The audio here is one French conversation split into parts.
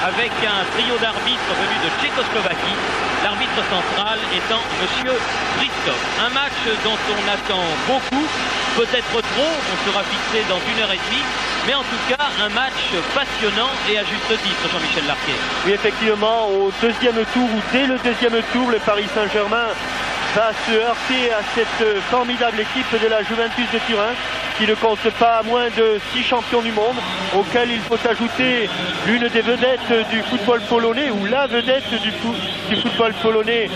avec un trio d'arbitres venus de Tchécoslovaquie, l'arbitre central étant Monsieur Christophe. Un match dont on attend beaucoup, peut-être trop, on sera fixé dans 1h30, mais en tout cas un match passionnant et à juste titre, Jean-Michel Larquet. Oui, effectivement, au deuxième tour ou dès le deuxième tour, le Paris Saint-Germain va se heurter à cette formidable équipe de la Juventus de Turin qui ne compte pas moins de 6 champions du monde, auxquels il faut ajouter l'une des vedettes du football polonais, ou la vedette du football polonais,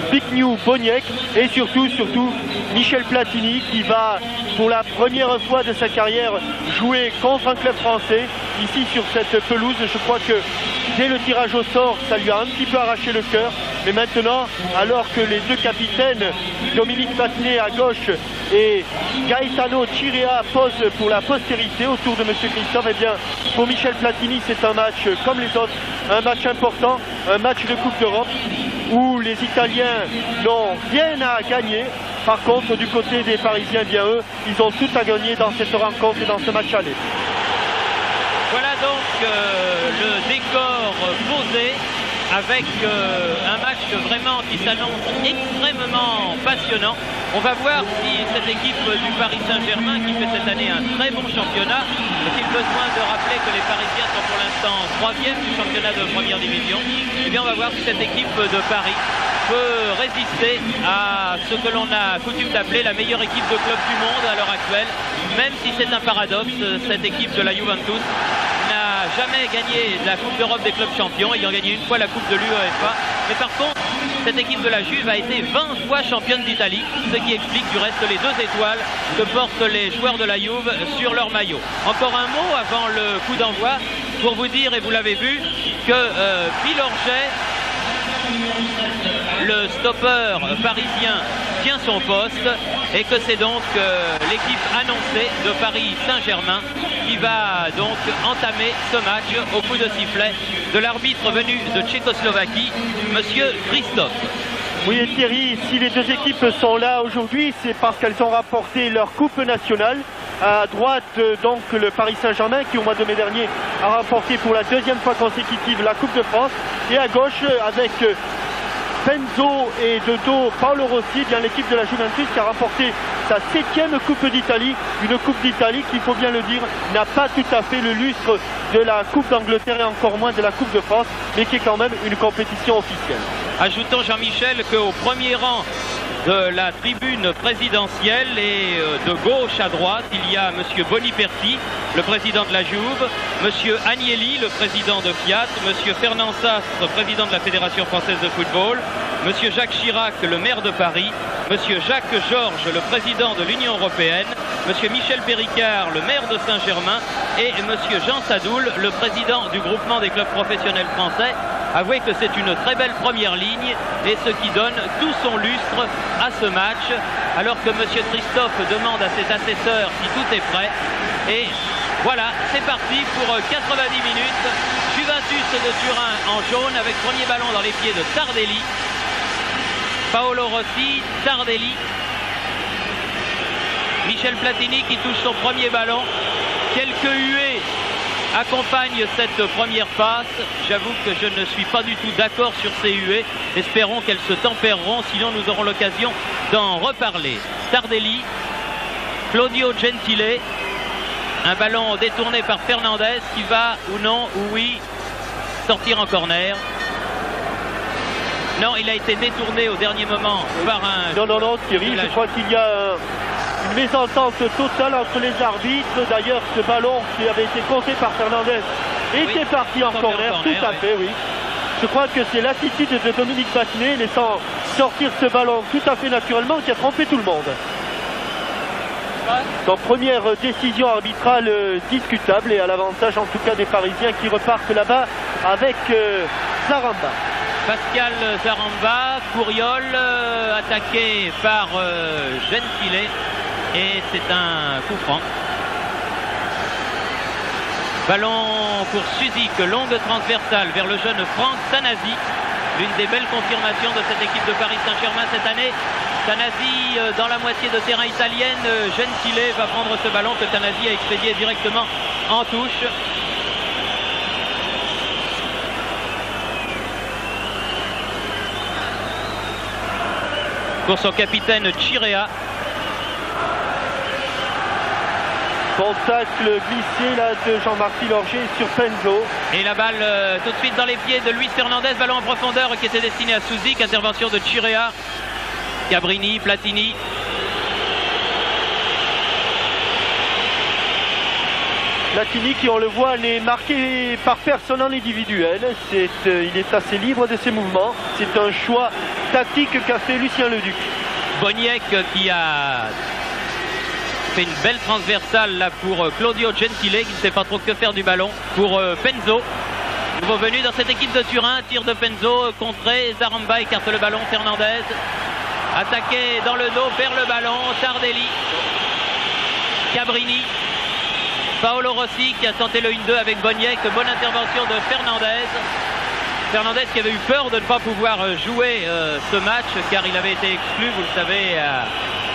Zbigniew Boniek, et surtout Michel Platini, qui va pour la première fois de sa carrière jouer contre un club français ici sur cette pelouse. Je crois que dès le tirage au sort, ça lui a un petit peu arraché le cœur, mais maintenant, alors que les deux capitaines, Dominique Massenet à gauche et Gaetano Chirea, posent pour la postérité autour de M. Christophe, eh bien pour Michel Platini, c'est un match comme les autres, un match important, un match de Coupe d'Europe où les Italiens n'ont rien à gagner. Par contre, du côté des Parisiens, bien eux, ils ont tout à gagner dans cette rencontre et dans ce match aller. Voilà donc le décor posé avec un match vraiment qui s'annonce extrêmement passionnant. On va voir si cette équipe du Paris Saint-Germain, qui fait cette année un très bon championnat, a-t-il besoin de rappeler que les Parisiens sont pour l'instant 3e du championnat de première division. Eh bien, on va voir si cette équipe de Paris peut résister à ce que l'on a coutume d'appeler la meilleure équipe de club du monde à l'heure actuelle, même si c'est un paradoxe, cette équipe de la Juventus n'a jamais gagné la Coupe d'Europe des clubs champions, ayant gagné une fois la Coupe de l'UEFA. Mais par contre, cette équipe de la Juve a été 20 fois championne d'Italie, ce qui explique du reste les 2 étoiles que portent les joueurs de la Juve sur leur maillot. Encore un mot avant le coup d'envoi pour vous dire, et vous l'avez vu, que Pilorget, le stopper parisien, tient son poste et que c'est donc l'équipe annoncée de Paris Saint-Germain qui va donc entamer ce match au coup de sifflet de l'arbitre venu de Tchécoslovaquie, Monsieur Christophe. Oui, et Thierry, si les deux équipes sont là aujourd'hui, c'est parce qu'elles ont remporté leur coupe nationale. À droite, donc, le Paris Saint-Germain qui, au mois de mai dernier, a remporté pour la 2e fois consécutive la Coupe de France. Et à gauche, avec Benzo et de dos Paolo Rossi, bien l'équipe de la Juventus qui a remporté sa 7e Coupe d'Italie, une Coupe d'Italie qui, il faut bien le dire, n'a pas tout à fait le lustre de la Coupe d'Angleterre et encore moins de la Coupe de France, mais qui est quand même une compétition officielle. Ajoutons, Jean-Michel, qu'au premier rang de la tribune présidentielle et de gauche à droite, il y a M. Boniperti, le président de la Juve, M. Agnelli, le président de Fiat, M. Fernand Sastre, président de la Fédération française de football, M. Jacques Chirac, le maire de Paris, M. Jacques Georges, le président de l'Union européenne, M. Michel Péricard, le maire de Saint-Germain, et M. Jean Sadoul, le président du groupement des clubs professionnels français. Avouez que c'est une très belle première ligne et ce qui donne tout son lustre à ce match, alors que M. Christophe demande à ses assesseurs si tout est prêt. Et voilà, c'est parti pour 90 minutes. Juventus de Turin en jaune avec premier ballon dans les pieds de Tardelli. Paolo Rossi, Tardelli. Michel Platini qui touche son premier ballon. Quelques huées accompagnent cette première passe. J'avoue que je ne suis pas du tout d'accord sur ces huées. Espérons qu'elles se tempéreront, sinon nous aurons l'occasion d'en reparler. Tardelli, Claudio Gentile. Un ballon détourné par Fernandez qui va, ou non, ou oui, sortir en corner. Non, il a été détourné au dernier moment par un... Non, Thierry, je crois qu'il y a une mésentente totale entre les arbitres. D'ailleurs, ce ballon qui avait été compté par Fernandez était parti en corner, tout à fait, oui. Je crois que c'est l'attitude de Dominique Massenet, laissant sortir ce ballon tout à fait naturellement, qui a trompé tout le monde. Donc première décision arbitrale discutable et à l'avantage en tout cas des Parisiens qui repartent là-bas avec Zaramba. Pascal Zaramba, Couriol, attaqué par Gentile et c'est un coup franc. Ballon pour Suzik, longue transversale vers le jeune Franck Tanasi, l'une des belles confirmations de cette équipe de Paris Saint-Germain cette année. Tanasi dans la moitié de terrain italienne, Gentile va prendre ce ballon que Tanasi a expédié directement en touche. pour son capitaine Chirea. Bon tacle glissé là de Jean-Marc Pilorget sur Penzo. Et la balle tout de suite dans les pieds de Luis Fernandez, ballon en profondeur qui était destiné à Souzik, intervention de Chirea, Cabrini, Platini. Platini qui, on le voit, n'est marqué par personne en individuel. Il est assez libre de ses mouvements. C'est un choix tactique qu'a fait Lucien Leduc. Boniek qui a fait une belle transversale là pour Claudio Gentile qui ne sait pas trop que faire du ballon pour Penzo. Nouveau venu dans cette équipe de Turin, tir de Penzo, contré, Zaramba écarte le ballon, Fernandez attaqué dans le dos, perd le ballon, Tardelli, Cabrini, Paolo Rossi qui a tenté le 1-2 avec Boniek, bonne intervention de Fernandez. Fernandez qui avait eu peur de ne pas pouvoir jouer ce match car il avait été exclu, vous le savez,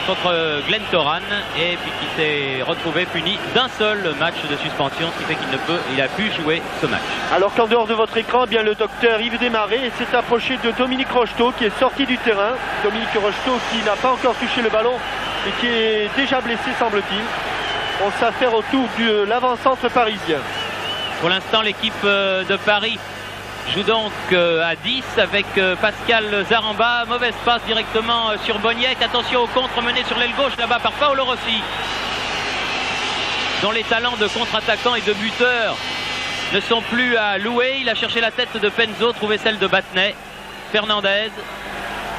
contre Glen Toran et puis qui s'est retrouvé puni d'un seul match de suspension, ce qui fait qu'il a pu jouer ce match. Alors qu'en dehors de votre écran, bien le docteur Yves Desmarais s'est approché de Dominique Rocheteau qui est sorti du terrain. Dominique Rocheteau qui n'a pas encore touché le ballon et qui est déjà blessé, semble-t-il. On s'affaire autour de l'avant-centre parisien. Pour l'instant, l'équipe de Paris joue donc à 10 avec Pascal Zaramba. Mauvaise passe directement sur Boniek. Attention au contre mené sur l'aile gauche là-bas par Paolo Rossi, dont les talents de contre-attaquant et de buteur ne sont plus à louer. Il a cherché la tête de Penzo, trouvé celle de Battenet. Fernandez.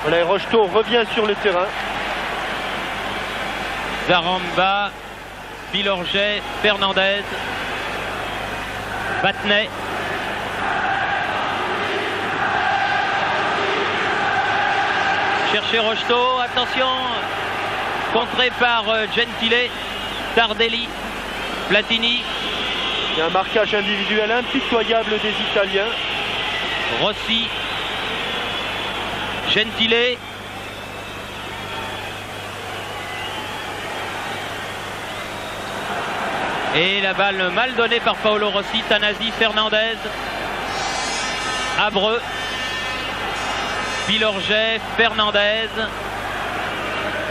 Voilà, Rocheteau revient sur le terrain. Zaramba, Pilorget, Fernandez, Battenet. Chercher Rocheteau, attention, contré par Gentile, Tardelli, Platini. Il y a un marquage individuel impitoyable des Italiens. Rossi, Gentile. Et la balle mal donnée par Paolo Rossi, Tanasi, Fernandez, Abreu, Pilorget, Fernandez.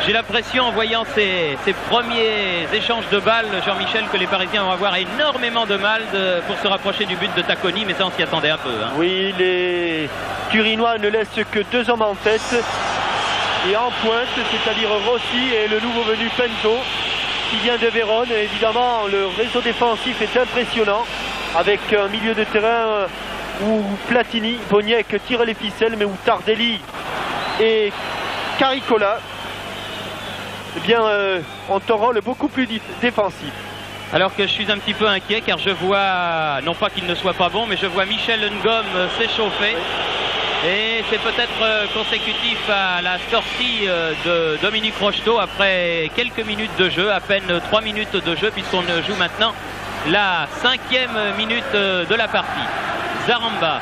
J'ai l'impression en voyant ces premiers échanges de balles, Jean-Michel, que les Parisiens vont avoir énormément de mal pour se rapprocher du but de Tacconi, mais ça on s'y attendait un peu. Hein. Oui, les Turinois ne laissent que 2 hommes en tête et en pointe, c'est-à-dire Rossi et le nouveau venu Penzo qui vient de Vérone. Et évidemment, le réseau défensif est impressionnant avec un milieu de terrain où Platini, Boniek tire les ficelles, mais où Tardelli et Caricola ont un rôle beaucoup plus défensif. Alors que je suis un petit peu inquiet car je vois, non pas qu'il ne soit pas bon, mais je vois Michel Ngom s'échauffer. Et c'est peut-être consécutif à la sortie de Dominique Rocheteau après quelques minutes de jeu, à peine 3 minutes de jeu puisqu'on joue maintenant la 5e minute de la partie. Zaramba,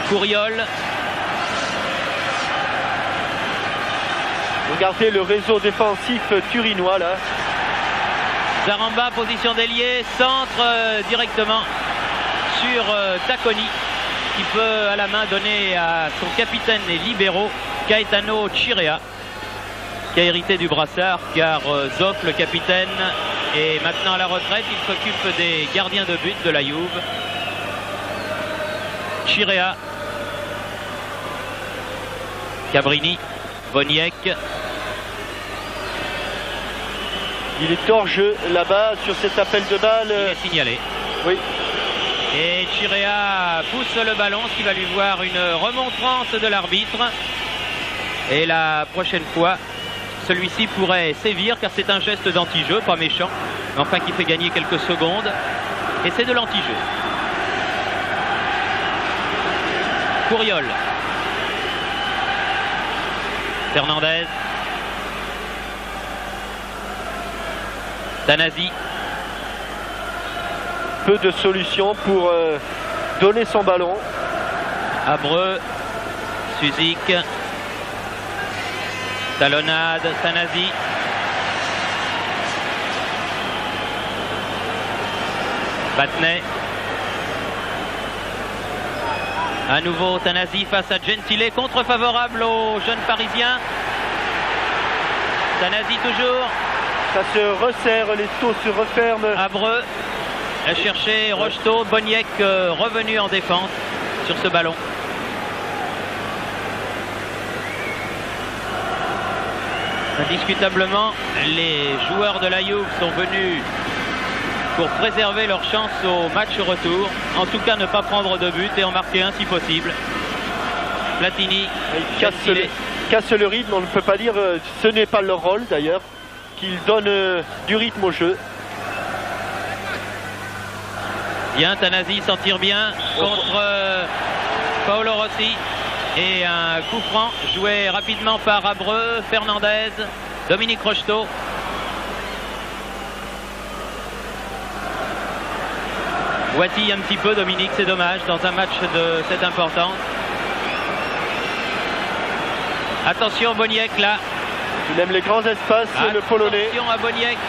Couriol. Regardez le réseau défensif turinois là. Zaramba, position d'ailier, centre directement sur Tacconi qui peut à la main donner à son capitaine et libéraux Gaetano Chirea qui a hérité du brassard car Zoc, le capitaine, est maintenant à la retraite. Il s'occupe des gardiens de but de la Juve. Chirea, Cabrini, Boniek. Il est hors jeu là-bas sur cet appel de balle. Il est signalé. Oui. Et Chirea pousse le ballon, ce qui va lui voir une remontrance de l'arbitre. Et la prochaine fois, celui-ci pourrait sévir car c'est un geste d'anti-jeu, pas méchant, mais enfin qui fait gagner quelques secondes. Et c'est de l'anti-jeu. Couriol. Fernandez. Tanasi. Peu de solutions pour donner son ballon. Abreu. Suzik. Talonnade. Tanasi. Battenet. À nouveau Tanasi face à Gentile, contre favorable aux jeunes parisiens. Tanasi toujours. Ça se resserre, les taux se referment. Abreu a cherché Rocheteau, Boniek revenu en défense sur ce ballon. Indiscutablement, les joueurs de la Juve sont venus pour préserver leur chance au match retour. En tout cas, ne pas prendre de but et en marquer un si possible. Platini casse le rythme, on ne peut pas dire, ce n'est pas leur rôle d'ailleurs, qu'ils donnent du rythme au jeu. Bien, Tanasi s'en tire bien contre Paolo Rossi. Et un coup franc joué rapidement par Abreu, Fernandez, Dominique Rocheteau. Boitille un petit peu, Dominique, c'est dommage dans un match de cette importance. Attention Boniek là. Il aime les grands espaces, le Polonais. Attention à Boniek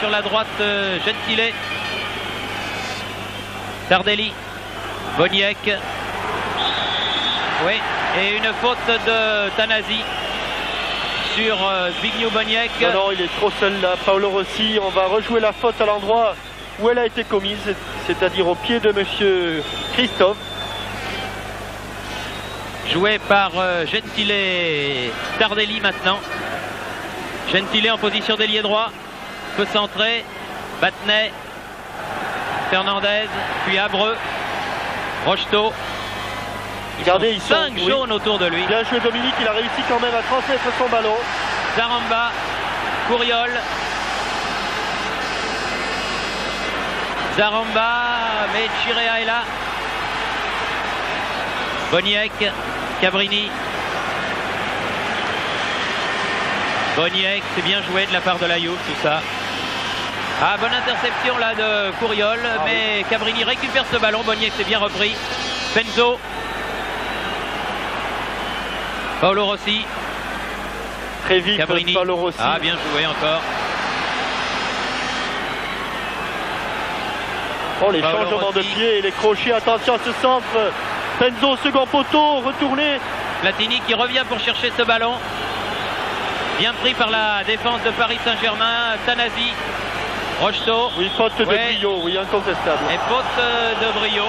sur la droite, Gentile. Tardelli. Boniek. Oui, et une faute de Tanasi sur Zbigniew Boniek. Non, il est trop seul là, Paolo Rossi. On va rejouer la faute à l'endroit où elle a été commise, c'est-à-dire au pied de monsieur Christophe. Joué par Gentile et Tardelli maintenant. Gentile en position d'ailier droit, peut centrer. Battenet, Fernandez, puis Abreu, Rocheteau. Regardez, ils sont 5 jaunes autour de lui. Bien joué Dominique, il a réussi quand même à transmettre son ballon. Zaramba, Couriol. Zaramba, mais Chirea est là. Boniek, Cabrini. Boniek, c'est bien joué de la part de la Juve tout ça. Ah, bonne interception là de Couriol, mais Cabrini récupère ce ballon. Boniek s'est bien repris. Penzo. Paolo Rossi. Très vite, Cabrini. Paolo Rossi. Ah, bien joué encore. Oh, les Paolo changements Rossi. de pied et les crochets. Attention à ce centre. Penzo, second poteau, retourné. Platini qui revient pour chercher ce ballon. Bien pris par la défense de Paris Saint-Germain. Tanasi. Rocheteau. Oui, faute de Brio, oui, incontestable. Et faute de Brio.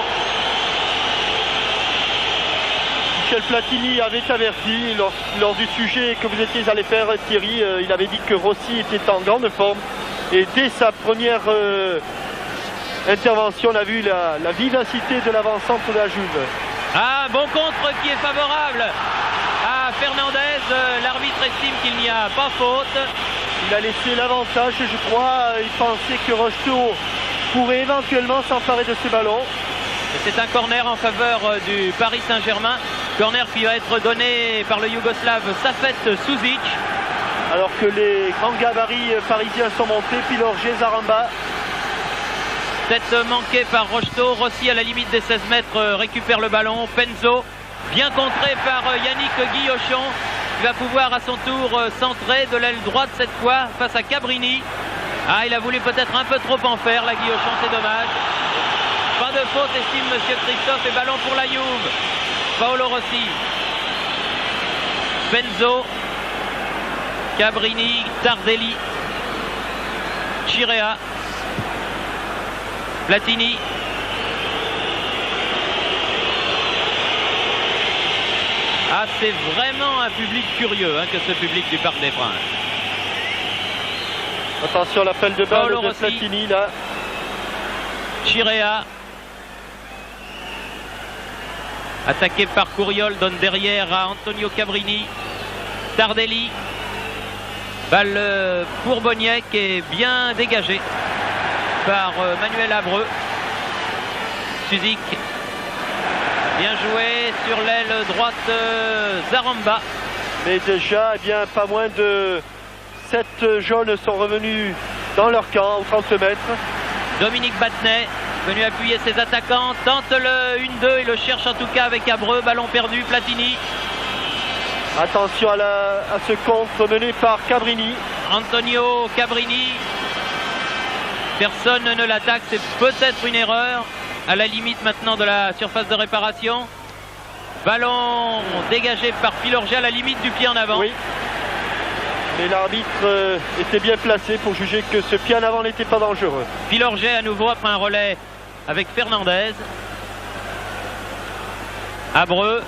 Michel Platini avait averti lors du sujet que vous étiez allé faire, Thierry. Il avait dit que Rossi était en grande forme. Et dès sa première intervention, on a vu la vivacité de l'avant-centre de la Juve. Ah, bon contre qui est favorable à Fernandez. L'arbitre estime qu'il n'y a pas faute. Il a laissé l'avantage, je crois. Il pensait que Rocheteau pourrait éventuellement s'emparer de ce ballon. C'est un corner en faveur du Paris Saint-Germain. Corner qui va être donné par le Yougoslave Safet Suzic. Alors que les grands gabarits parisiens sont montés, puis l'Orgé Zaramba. Tête manquée par Rocheteau. Rossi à la limite des 16 mètres récupère le ballon. Penzo, bien contré par Yannick Guillochon, qui va pouvoir à son tour centrer de l'aile droite cette fois face à Cabrini. Ah, il a voulu peut-être un peu trop en faire, la Guillochon, c'est dommage. Pas de faute, estime monsieur Christophe, et ballon pour la Juve. Paolo Rossi. Penzo. Cabrini, Tardelli. Chirea. Platini. Ah, c'est vraiment un public curieux que ce public du Parc des Princes. Attention, l'appel de balle Paolo de Rossi. Platini là. Chirea. Attaqué par Couriol, donne derrière à Antonio Cabrini. Tardelli. Balle pour Boniek est bien dégagée par Manuel Abreu. Suzic. Bien joué sur l'aile droite Zaramba. Mais déjà, eh bien, pas moins de 7 jaunes sont revenus dans leur camp aux 30 mètres. Dominique Battenet venu appuyer ses attaquants, tente le 1-2 et le cherche en tout cas avec Abreu. Ballon perdu, Platini. Attention à ce contre mené par Cabrini. Antonio Cabrini. Personne ne l'attaque, c'est peut-être une erreur. À la limite maintenant de la surface de réparation. Ballon dégagé par Pilorget à la limite du pied en avant. Oui. Mais l'arbitre était bien placé pour juger que ce pied en avant n'était pas dangereux. Pilorget à nouveau après un relais avec Fernandez. Abreu.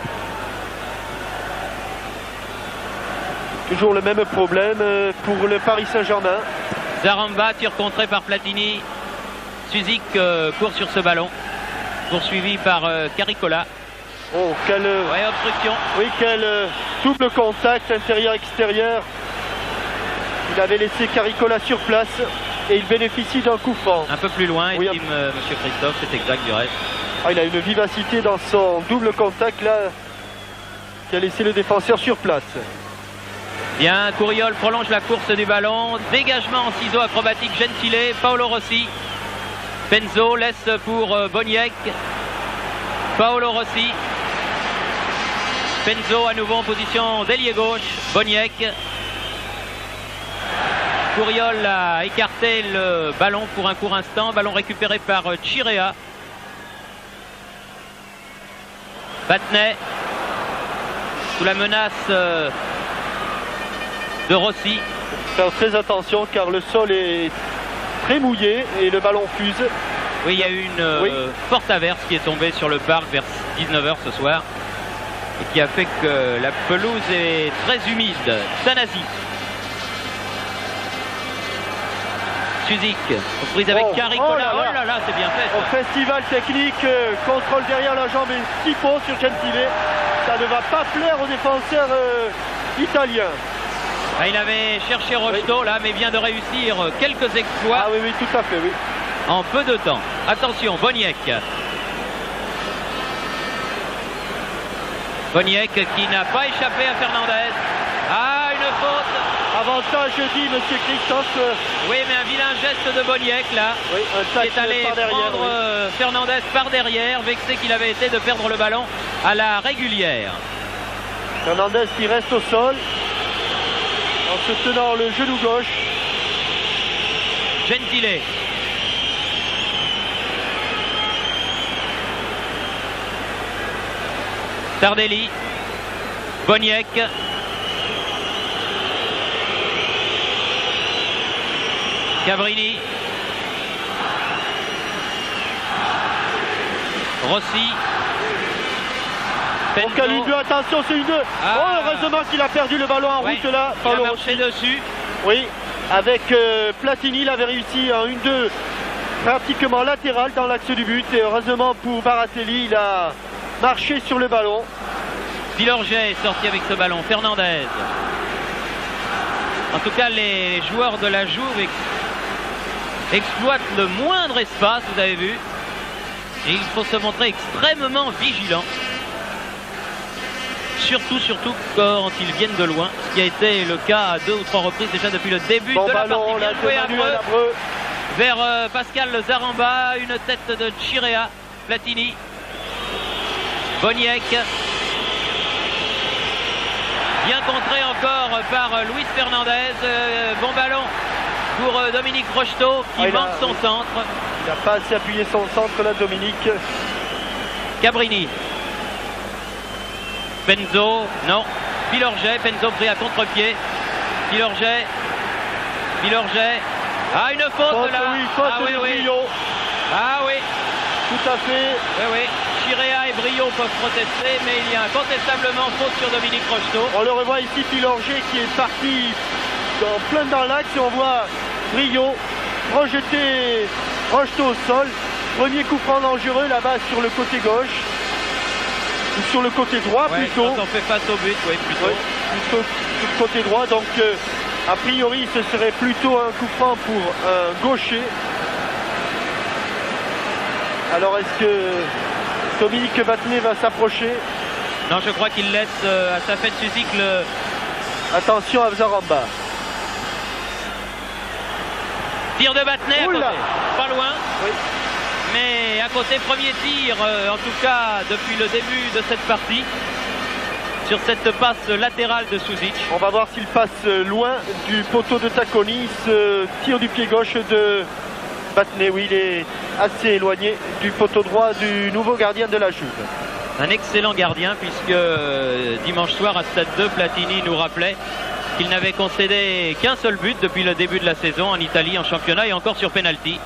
Toujours le même problème pour le Paris Saint-Germain. Zaramba, tir contré par Platini. Suzik court sur ce ballon. Poursuivi par Caricola. Oh, quelle obstruction. Oui, quel double contact intérieur-extérieur. Il avait laissé Caricola sur place et il bénéficie d'un coup franc. Un peu plus loin, oui, estime Monsieur Christophe, c'est exact du reste. Ah, il a une vivacité dans son double contact là qui a laissé le défenseur sur place. Bien, Couriol prolonge la course du ballon. Dégagement en ciseaux acrobatique Gentile. Paolo Rossi. Penzo laisse pour Boniek. Paolo Rossi. Penzo à nouveau en position d'ailier gauche. Boniek. Couriol a écarté le ballon pour un court instant. Ballon récupéré par Chirea. Battenet. Sous la menace de Rossi. Faire très attention car le sol est très mouillé et le ballon fuse. Oui, il y a eu une forte averse qui est tombée sur le parc vers 19 h ce soir et qui a fait que la pelouse est très humide. Sanasi. Suzik, prise avec Caricola. Oh là là, c'est bien fait. Au festival technique, contrôle derrière la jambe et typo sur Gentile. Ça ne va pas plaire aux défenseurs italiens. Ah, il avait cherché Rocheteau là, mais vient de réussir quelques exploits. Ah oui, oui, tout à fait, oui. En peu de temps. Attention, Boniek. Boniek qui n'a pas échappé à Fernandez. Ah, une faute. Avantage, dit Monsieur Christophe. Oui, mais un vilain geste de Boniek là. Oui, un tacle qui est allé par derrière, prendre Fernandez par derrière, vexé qu'il avait été de perdre le ballon à la régulière. Fernandez qui reste au sol en se tenant le genou gauche. Gentile. Tardelli. Boniek. Cabrini. Rossi. Donc à l'une 2, attention, c'est une 2. Ah. Oh, heureusement qu'il a perdu le ballon en route là. Il a marché dessus. Oui, avec Platini, il avait réussi en 1-2 pratiquement latéral dans l'axe du but. Et heureusement pour Baratelli, il a marché sur le ballon. Pilorget est sorti avec ce ballon. Fernandez. En tout cas, les joueurs de la Juve exploitent le moindre espace, vous avez vu. Et il faut se montrer extrêmement vigilant. Surtout quand ils viennent de loin, ce qui a été le cas à 2 ou 3 reprises déjà depuis le début de la partie. Bien joué Abreu vers Pascal Zaramba, une tête de Chirea. Platini. Boniek. Bien contré encore par Luis Fernandez. Bon ballon pour Dominique Rocheteau qui manque son centre. Il n'a pas assez appuyé son centre là, Dominique. Cabrini. Penzo, non. Pilorget, Penzo pris à contre-pied. Pilorget. Ah, une faute là. Oui, faute de Brio. Ah oui. Tout à fait. Oui, oui. Chirea et Brio peuvent protester, mais il y a incontestablement faute sur Dominique Rocheteau. On le revoit ici, Pilorget qui est parti plein dans l'axe et on voit Brio rejeter Rocheteau au sol. Premier coup franc dangereux là-bas sur le côté gauche. Ou sur le côté droit plutôt. Quand on fait face au but, oui, plutôt. Oui, plutôt sur le côté droit, donc a priori ce serait plutôt un coup franc pour un gaucher. Alors est-ce que Dominique Battenet va s'approcher? Non, je crois qu'il laisse à sa fête Suzik le... Attention à Zaramba. Tir de Battenet à côté. Pas loin. Oui. Mais à côté, premier tir, en tout cas depuis le début de cette partie, sur cette passe latérale de Suzik. On va voir s'il passe loin du poteau de Tacconi, ce tir du pied gauche de Battenet. Oui, il est assez éloigné du poteau droit du nouveau gardien de la Juve. Un excellent gardien, puisque dimanche soir à Stade 2, Platini nous rappelait qu'il n'avait concédé qu'un seul but depuis le début de la saison en Italie, en championnat et encore sur penalty.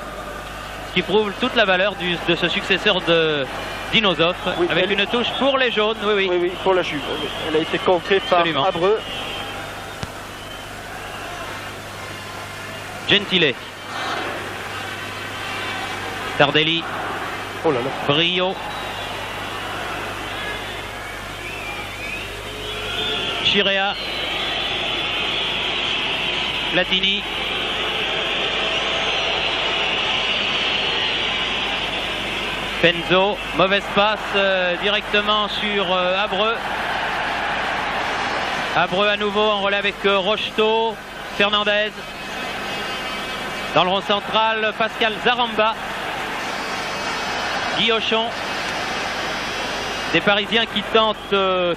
Ce qui prouve toute la valeur de ce successeur de Dinozof, oui, avec une touche pour les jaunes. Oui, pour la Juve. Elle a été contrée par Abreu. Gentile. Tardelli. Oh là là. Brio. Chirea. Platini. Penzo, mauvaise passe directement sur Abreu. Abreu à nouveau en relais avec Rocheteau. Fernandez. Dans le rond central, Pascal Zaramba. Guillochon. Des Parisiens qui tentent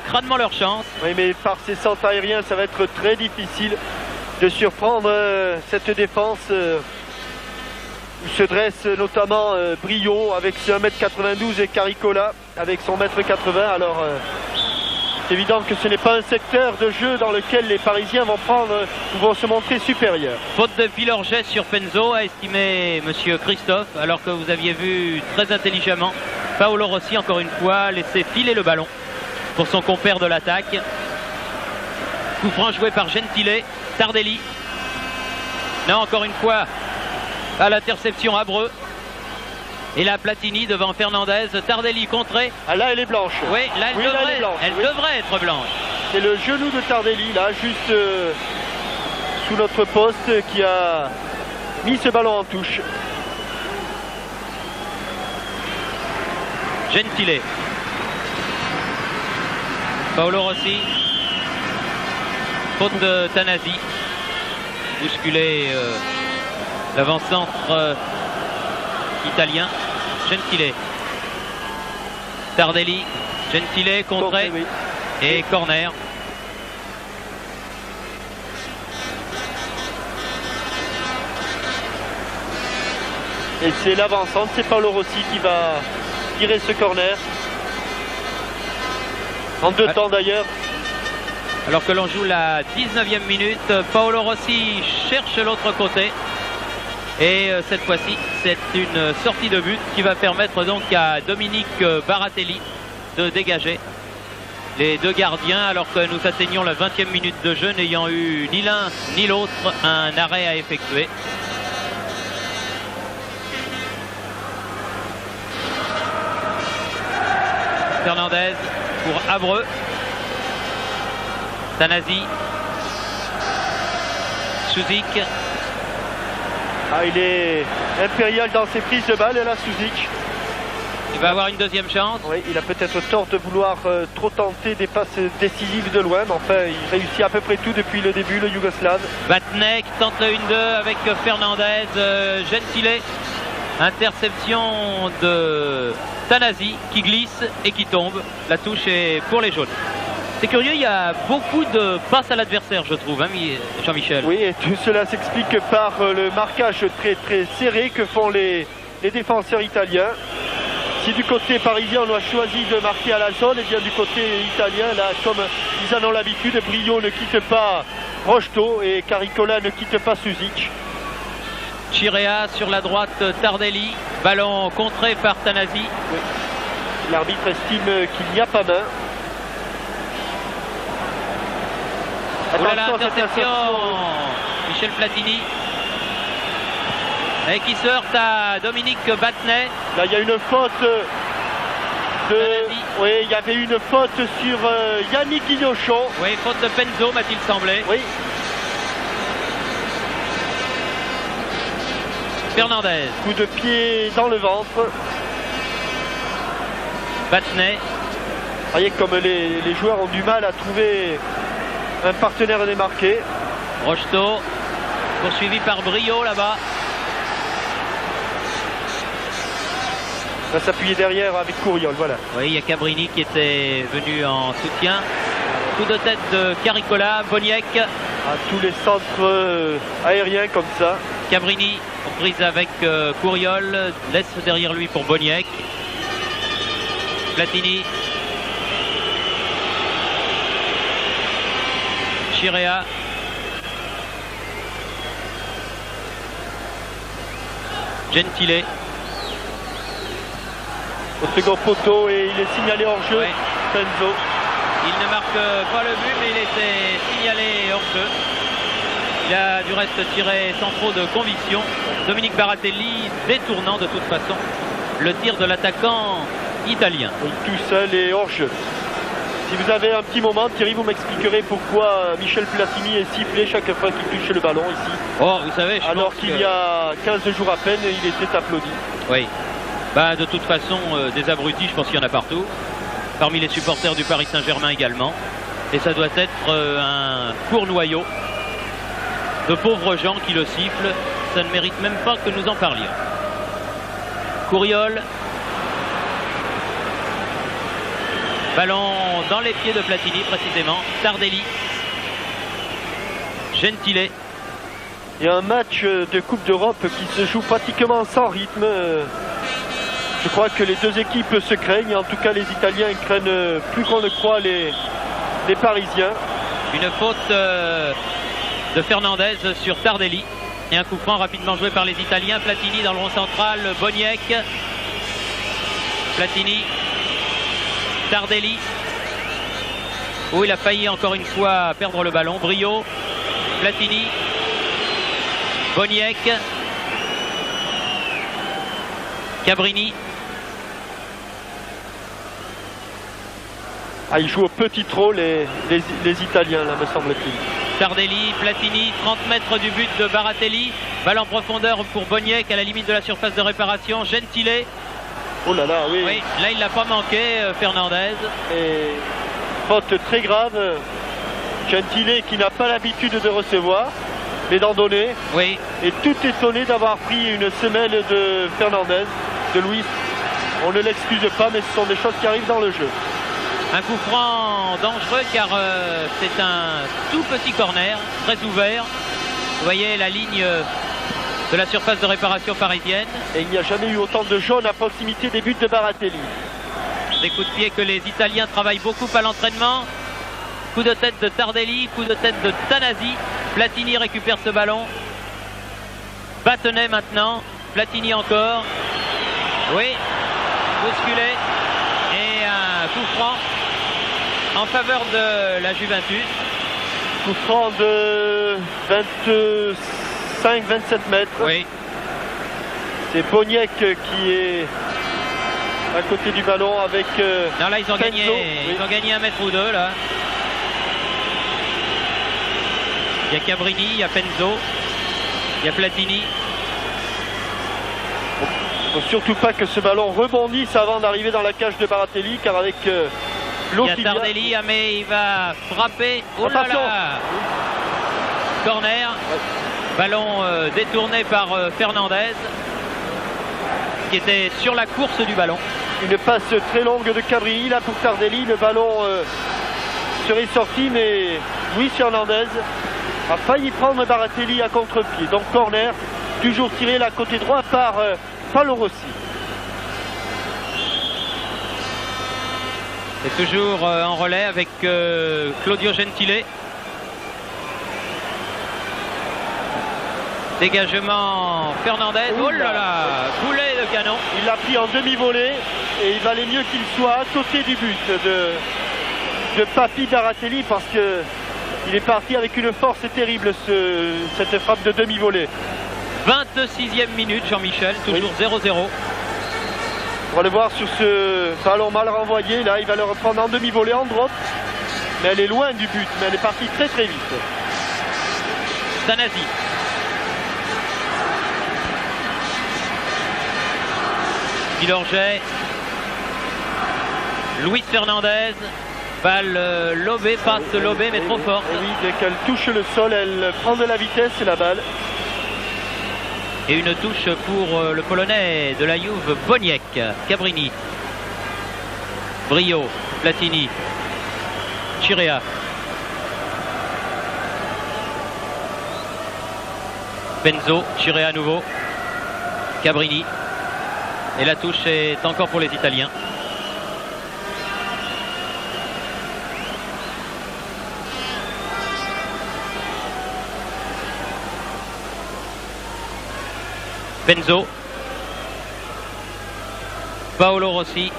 crânement leur chance. Oui, mais par ces centres aériens, ça va être très difficile de surprendre cette défense. Où se dresse notamment Brio avec ses 1m92 et Caricola avec son 1m80. Alors c'est évident que ce n'est pas un secteur de jeu dans lequel les Parisiens vont se montrer supérieurs. Faute de Pilorget sur Penzo, a estimé monsieur Christophe, alors que vous aviez vu très intelligemment Paolo Rossi encore une fois laisser filer le ballon pour son compère de l'attaque. Coup franc joué par Gentile. Tardelli. Non, encore une fois à l'interception Abreu. Et là Platini devant Fernandez. Tardelli contré. Ah, là elle est blanche. Oui, là elle devrait être blanche. C'est le genou de Tardelli là, juste sous notre poste, qui a mis ce ballon en touche. Gentile. Paolo Rossi. Faute de Tanasi. Bousculé l'avant-centre italien. Gentile. Tardelli. Gentile contré. Oui. Et corner. Et c'est l'avant-centre, c'est Paolo Rossi qui va tirer ce corner. En deux temps d'ailleurs. Alors que l'on joue la 19e minute, Paolo Rossi cherche l'autre côté. Et cette fois-ci, c'est une sortie de but qui va permettre donc à Dominique Baratelli de dégager les deux gardiens, alors que nous atteignons la 20e minute de jeu, n'ayant eu ni l'un ni l'autre un arrêt à effectuer. Fernandez pour Abreu. Tanasi. Suzik. Ah, il est impérial dans ses prises de balles, là, Suzik. Il va avoir une deuxième chance. Oui, il a peut-être tort de vouloir trop tenter des passes décisives de loin, mais enfin, il réussit à peu près tout depuis le début, le Yougoslave. Vatnek tente le 1-2 avec Fernandez. Gentile. Interception de Tanasi qui glisse et qui tombe. La touche est pour les jaunes. C'est curieux, il y a beaucoup de passes à l'adversaire, je trouve, hein, Jean-Michel. Oui, et tout cela s'explique par le marquage très très serré que font les défenseurs italiens. Si du côté parisien on a choisi de marquer à la zone, et bien du côté italien, là, comme ils en ont l'habitude, Brio ne quitte pas Rocheteau et Caricola ne quitte pas Suzik. Chirea sur la droite, Tardelli, ballon contré par Tanasi. Oui. L'arbitre estime qu'il n'y a pas main. Oulala, interception, Michel Platini. Et qui se heurte à Dominique Battenet. Là, il y a une faute de... Oui, il y avait une faute sur Yannick Guillochon. Oui, faute de Penzo, m'a-t-il semblé. Oui. Fernandez. Coup de pied dans le ventre. Battenet. Vous voyez comme les joueurs ont du mal à trouver un partenaire démarqué. Rocheteau, poursuivi par Brio là-bas. On va s'appuyer derrière avec Couriol, voilà. Oui, il y a Cabrini qui était venu en soutien. Coup de tête de Caricola, Boniek. À tous les centres aériens comme ça. Cabrini en prise avec Couriol, laisse derrière lui pour Boniek. Platini. Chirea. Gentile. Au second poteau et il est signalé hors jeu. Ouais. Penzo. Il ne marque pas le but, mais il était signalé hors jeu. Il a du reste tiré sans trop de conviction. Dominique Baratelli détournant de toute façon le tir de l'attaquant italien. Oui, tout seul et hors jeu. Si vous avez un petit moment, Thierry, vous m'expliquerez pourquoi Michel Platini est sifflé chaque fois qu'il touche le ballon ici. Oh, vous savez, alors qu'il y a 15 jours à peine, il était applaudi. Oui. Bah, de toute façon, des abrutis, je pense qu'il y en a partout. Parmi les supporters du Paris Saint-Germain également. Et ça doit être un court noyau de pauvres gens qui le sifflent. Ça ne mérite même pas que nous en parlions. Couriol. Ballon dans les pieds de Platini précisément. Tardelli. Gentile. Il y a un match de Coupe d'Europe qui se joue pratiquement sans rythme. Je crois que les deux équipes se craignent. En tout cas, les Italiens craignent plus qu'on ne croit les Parisiens. Une faute de Fernandez sur Tardelli. Et un coup franc rapidement joué par les Italiens. Platini dans le rond central. Boniek. Platini. Tardelli. Oh, il a failli encore une fois perdre le ballon. Brio. Platini. Boniek. Cabrini. Ah, ils jouent au petit trot les Italiens, là, me semble-t-il. Tardelli, Platini, 30 mètres du but de Baratelli. Balle en profondeur pour Boniek à la limite de la surface de réparation. Gentile. Oh là là, oui. Oui, là il l'a pas manqué, Fernandez. Et faute très grave. Gentile qui n'a pas l'habitude de recevoir, mais d'en donner. Oui. Et tout étonné d'avoir pris une semelle de Fernandez, de Luis. On ne l'excuse pas, mais ce sont des choses qui arrivent dans le jeu. Un coup franc dangereux car c'est un tout petit corner, très ouvert. Vous voyez la ligne de la surface de réparation parisienne. Et il n'y a jamais eu autant de jaunes à proximité des buts de Baratelli. Des coups de pied que les Italiens travaillent beaucoup à l'entraînement. Coup de tête de Tardelli, coup de tête de Tanasi. Platini récupère ce ballon. Battenet maintenant. Platini encore. Oui, bousculé. Et un coup franc en faveur de la Juventus. Coup franc de 25-27 mètres. Oui. C'est Boniek qui est à côté du ballon avec non, là ils ont gagné, oui. ils ont gagné un mètre ou deux là. Il y a Cabrini, il y a Penzo, il y a Platini. Il ne faut surtout pas que ce ballon rebondisse avant d'arriver dans la cage de Baratelli, car avec l'eau il y a Tardelli, ah, mais il va frapper. Oh là là. Corner. Ouais. Ballon détourné par Fernandez, qui était sur la course du ballon. Une passe très longue de Cabrini là pour Tardelli. Le ballon serait sorti, mais Luis Fernandez a failli prendre Baratelli à contre-pied. Donc corner, toujours tiré là côté droit par Paolo Rossi. C'est toujours en relais avec Claudio Gentile. Dégagement Fernandez. Oh là là, boulet de canon. Il l'a pris en demi-volée et il valait mieux qu'il soit à côté du but de Papi Baratelli, parce que il est parti avec une force terrible cette frappe de demi-volée. 26e minute, Jean-Michel, toujours 0-0. On va le voir sur ce ballon mal renvoyé. Là, il va le reprendre en demi-volée, en drop. Mais elle est loin du but, mais elle est partie très très vite. Tanasi. Pilorget. Luis Fernandez. Balle lobée, passe lobée, mais trop forte. Oui, dès qu'elle touche le sol, elle prend de la vitesse, la balle. Et une touche pour le Polonais de la Juve, Boniek. Cabrini. Brio. Platini. Chirea. Penzo. Chirea à nouveau. Cabrini. Et la touche est encore pour les Italiens. Penzo. Paolo Rossi.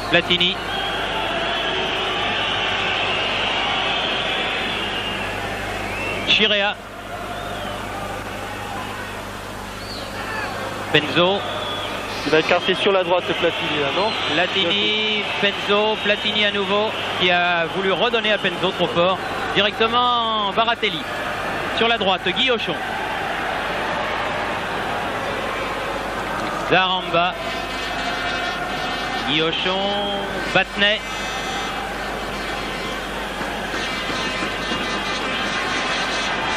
Platini. Chirea. Penzo. Il va écarter sur la droite Platini là, non? Platini, Penzo, Platini à nouveau, qui a voulu redonner à Penzo trop fort. Directement Baratelli. Sur la droite, Guillochon. Zaramba. Guillochon, Battenet.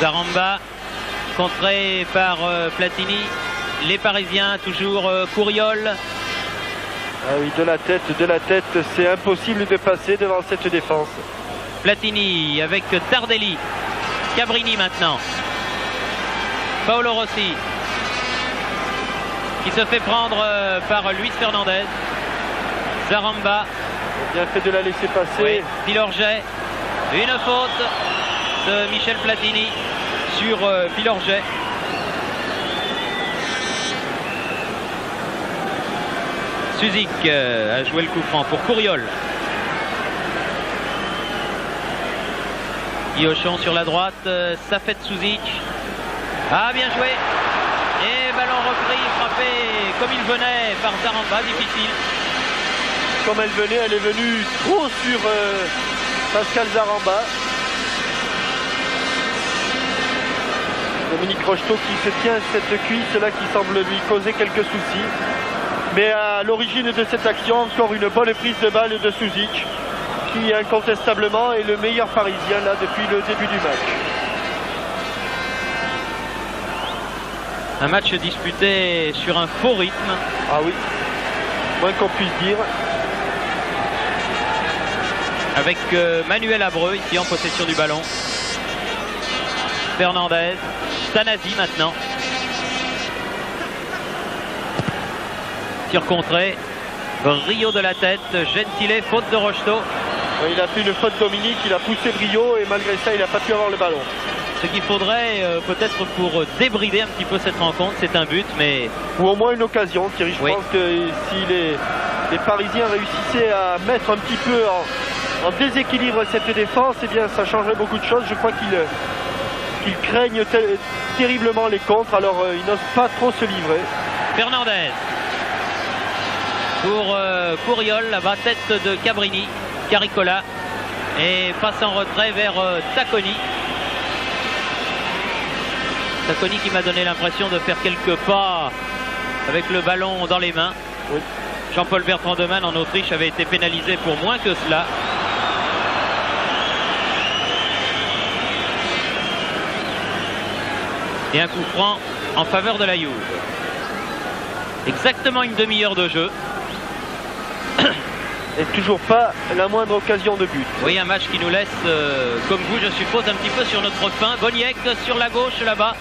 Zaramba, contré par Platini. Les Parisiens, toujours Couriol. Ah oui, de la tête, c'est impossible de passer devant cette défense. Platini avec Tardelli. Cabrini maintenant. Paolo Rossi, qui se fait prendre par Luis Fernandez. Zaramba. Bien fait de la laisser passer. Oui. Pilorget. Une faute de Michel Platini sur Pilorget. Suzik a joué le coup franc pour Couriol. Guillochon sur la droite, Safet Suzik. Ah, bien joué. Et ballon repris, frappé comme il venait par Zaramba, difficile. Comme elle venait, elle est venue trop sur Pascal Zaramba. Dominique Rocheteau qui se tient cette cuisse là qui semble lui causer quelques soucis. Mais à l'origine de cette action, encore une bonne prise de balle de Suzik, qui incontestablement est le meilleur parisien là depuis le début du match. Un match disputé sur un faux rythme. Ah oui, moins qu'on puisse dire. Avec Manuel Abreu ici en possession du ballon. Fernandez, Tanasi maintenant. Tir contré, Brio de la tête, Gentile, faute de Rocheteau. Il a fait une faute Dominique, il a poussé Brio et malgré ça il n'a pas pu avoir le ballon. Ce qu'il faudrait peut-être pour débrider un petit peu cette rencontre, c'est un but, mais... Ou au moins une occasion, Thierry. Je pense que si les Parisiens réussissaient à mettre un petit peu en déséquilibre cette défense, eh bien ça changerait beaucoup de choses. Je crois qu'ils craignent terriblement les contres, alors ils n'osent pas trop se livrer. Fernandez pour Couriol, là-bas, tête de Cabrini, Caricola, et passe en retrait vers Tacconi. Tacconi qui m'a donné l'impression de faire quelques pas avec le ballon dans les mains. Oui. Jean-Paul Bertrand de Man en Autriche avait été pénalisé pour moins que cela. Et un coup franc en faveur de la Juve. Exactement une demi-heure de jeu. Et toujours pas la moindre occasion de but. Oui, un match qui nous laisse, comme vous, je suppose, un petit peu sur notre faim. Boniek sur la gauche là-bas.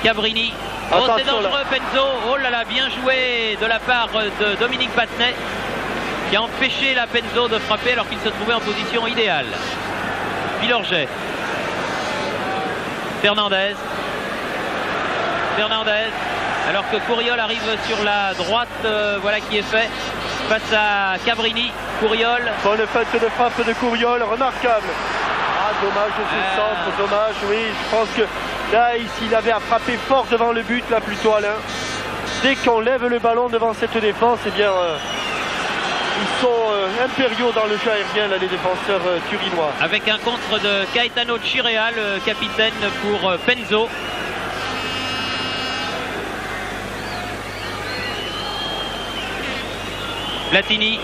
Cabrini. Oh, c'est dangereux, Penzo. Oh là là, bien joué de la part de Dominique Battenet, qui a empêché la Penzo de frapper alors qu'il se trouvait en position idéale. Pilorget. Fernandez. Alors que Couriol arrive sur la droite, voilà qui est fait. Face à Cabrini, Couriol. Bonne fête de frappe de Couriol, remarquable. Ah, dommage ce centre, dommage, oui. Je pense que là, ici, il avait à frapper fort devant le but, là, plutôt Alain. Dès qu'on lève le ballon devant cette défense, eh bien, ils sont impériaux dans le jeu aérien, là, les défenseurs turinois. Avec un contre de Gaetano Chirea, le capitaine pour Penzo. Platini.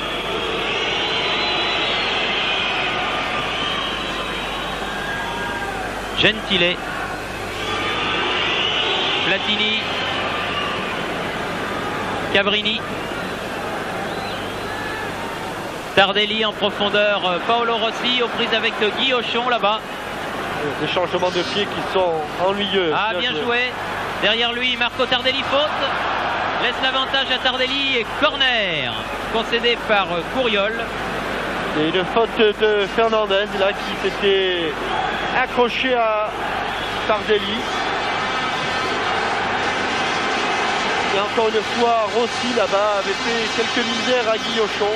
Gentile. Platini. Cabrini. Tardelli en profondeur. Paolo Rossi aux prises avec Guillochon là-bas. Des changements de pied qui sont ennuyeux. Ah, bien joué. Derrière lui, Marco Tardelli, faute. Laisse l'avantage à Tardelli et corner concédé par Couriol. Et une faute de Fernandez là qui s'était accroché à Tardelli. Et encore une fois, Rossi là-bas avait fait quelques misères à Guillochon.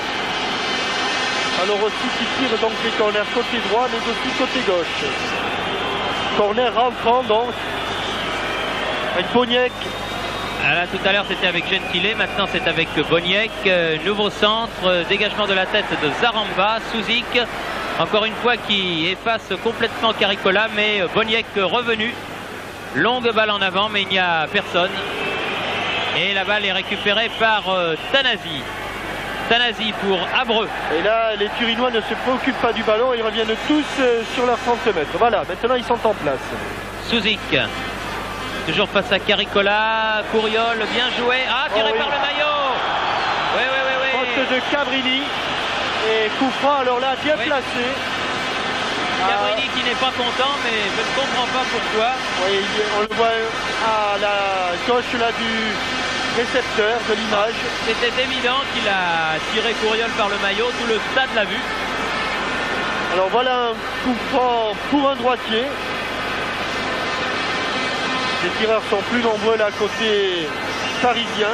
Alors Rossi qui tire donc les corners côté droit mais aussi côté gauche. Corner rentrant donc avec Boniek. Là, tout à l'heure c'était avec Gentile, maintenant c'est avec Boniek. Nouveau centre, dégagement de la tête de Zaramba. Suzik, encore une fois, qui efface complètement Caricola, mais Boniek revenu. Longue balle en avant, mais il n'y a personne. Et la balle est récupérée par Tanasi. Tanasi pour Abreu. Et là, les Turinois ne se préoccupent pas du ballon, ils reviennent tous sur leurs 30 mètres. Voilà, maintenant ils sont en place. Suzik. Toujours face à Caricola, Couriol, bien joué. Ah, tiré par le maillot. Oui. Faute de Cabrini. Et coup franc, alors là, bien placé. Cabrini qui n'est pas content, mais je ne comprends pas pourquoi. Oui, on le voit à la gauche là du récepteur de l'image. C'était évident qu'il a tiré Couriol par le maillot, tout le stade l'a vu. Alors voilà un coup franc pour un droitier. Les tireurs sont plus nombreux là côté parisien.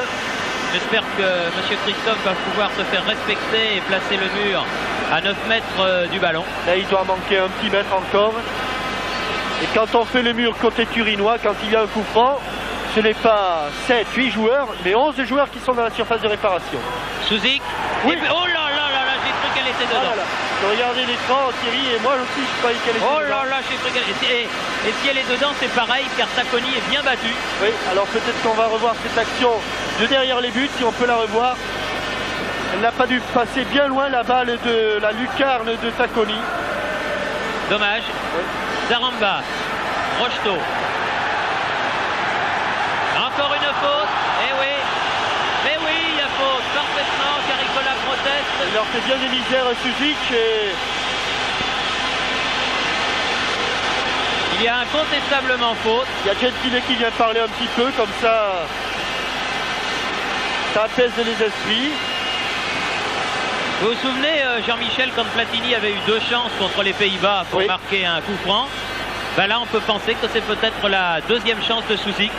J'espère que M. Christophe va pouvoir se faire respecter et placer le mur à 9 mètres du ballon. Là il doit manquer un petit mètre encore. Et quand on fait le mur côté turinois, quand il y a un coup franc, ce n'est pas 7, 8 joueurs, mais 11 joueurs qui sont dans la surface de réparation. Suzik. Oui. Et... oh là là là là, j'ai cru qu'elle était dedans. Ah là là. Regardez l'écran, Thierry, et moi aussi je croyais qu'elle était dedans. Oh là là, j'ai cru qu'elle était... Et si elle est dedans, c'est pareil, car Tacconi est bien battu. Oui, alors peut-être qu'on va revoir cette action de derrière les buts, si on peut la revoir. Elle n'a pas dû passer bien loin la balle de la lucarne de Tacconi. Dommage. Oui. Zaramba. Rocheteau. Encore une faute. Eh oui. Mais oui, il y a faute. Parfaitement. Caricola proteste. Il leur fait bien des misères Suzik et... Il y a incontestablement faute. Il y a Gentile qui vient parler un petit peu, comme ça apaise les esprits. Vous vous souvenez, Jean-Michel, quand Platini avait eu 2 chances contre les Pays-Bas pour marquer un coup franc, ben là on peut penser que c'est peut-être la 2e chance de Suzik.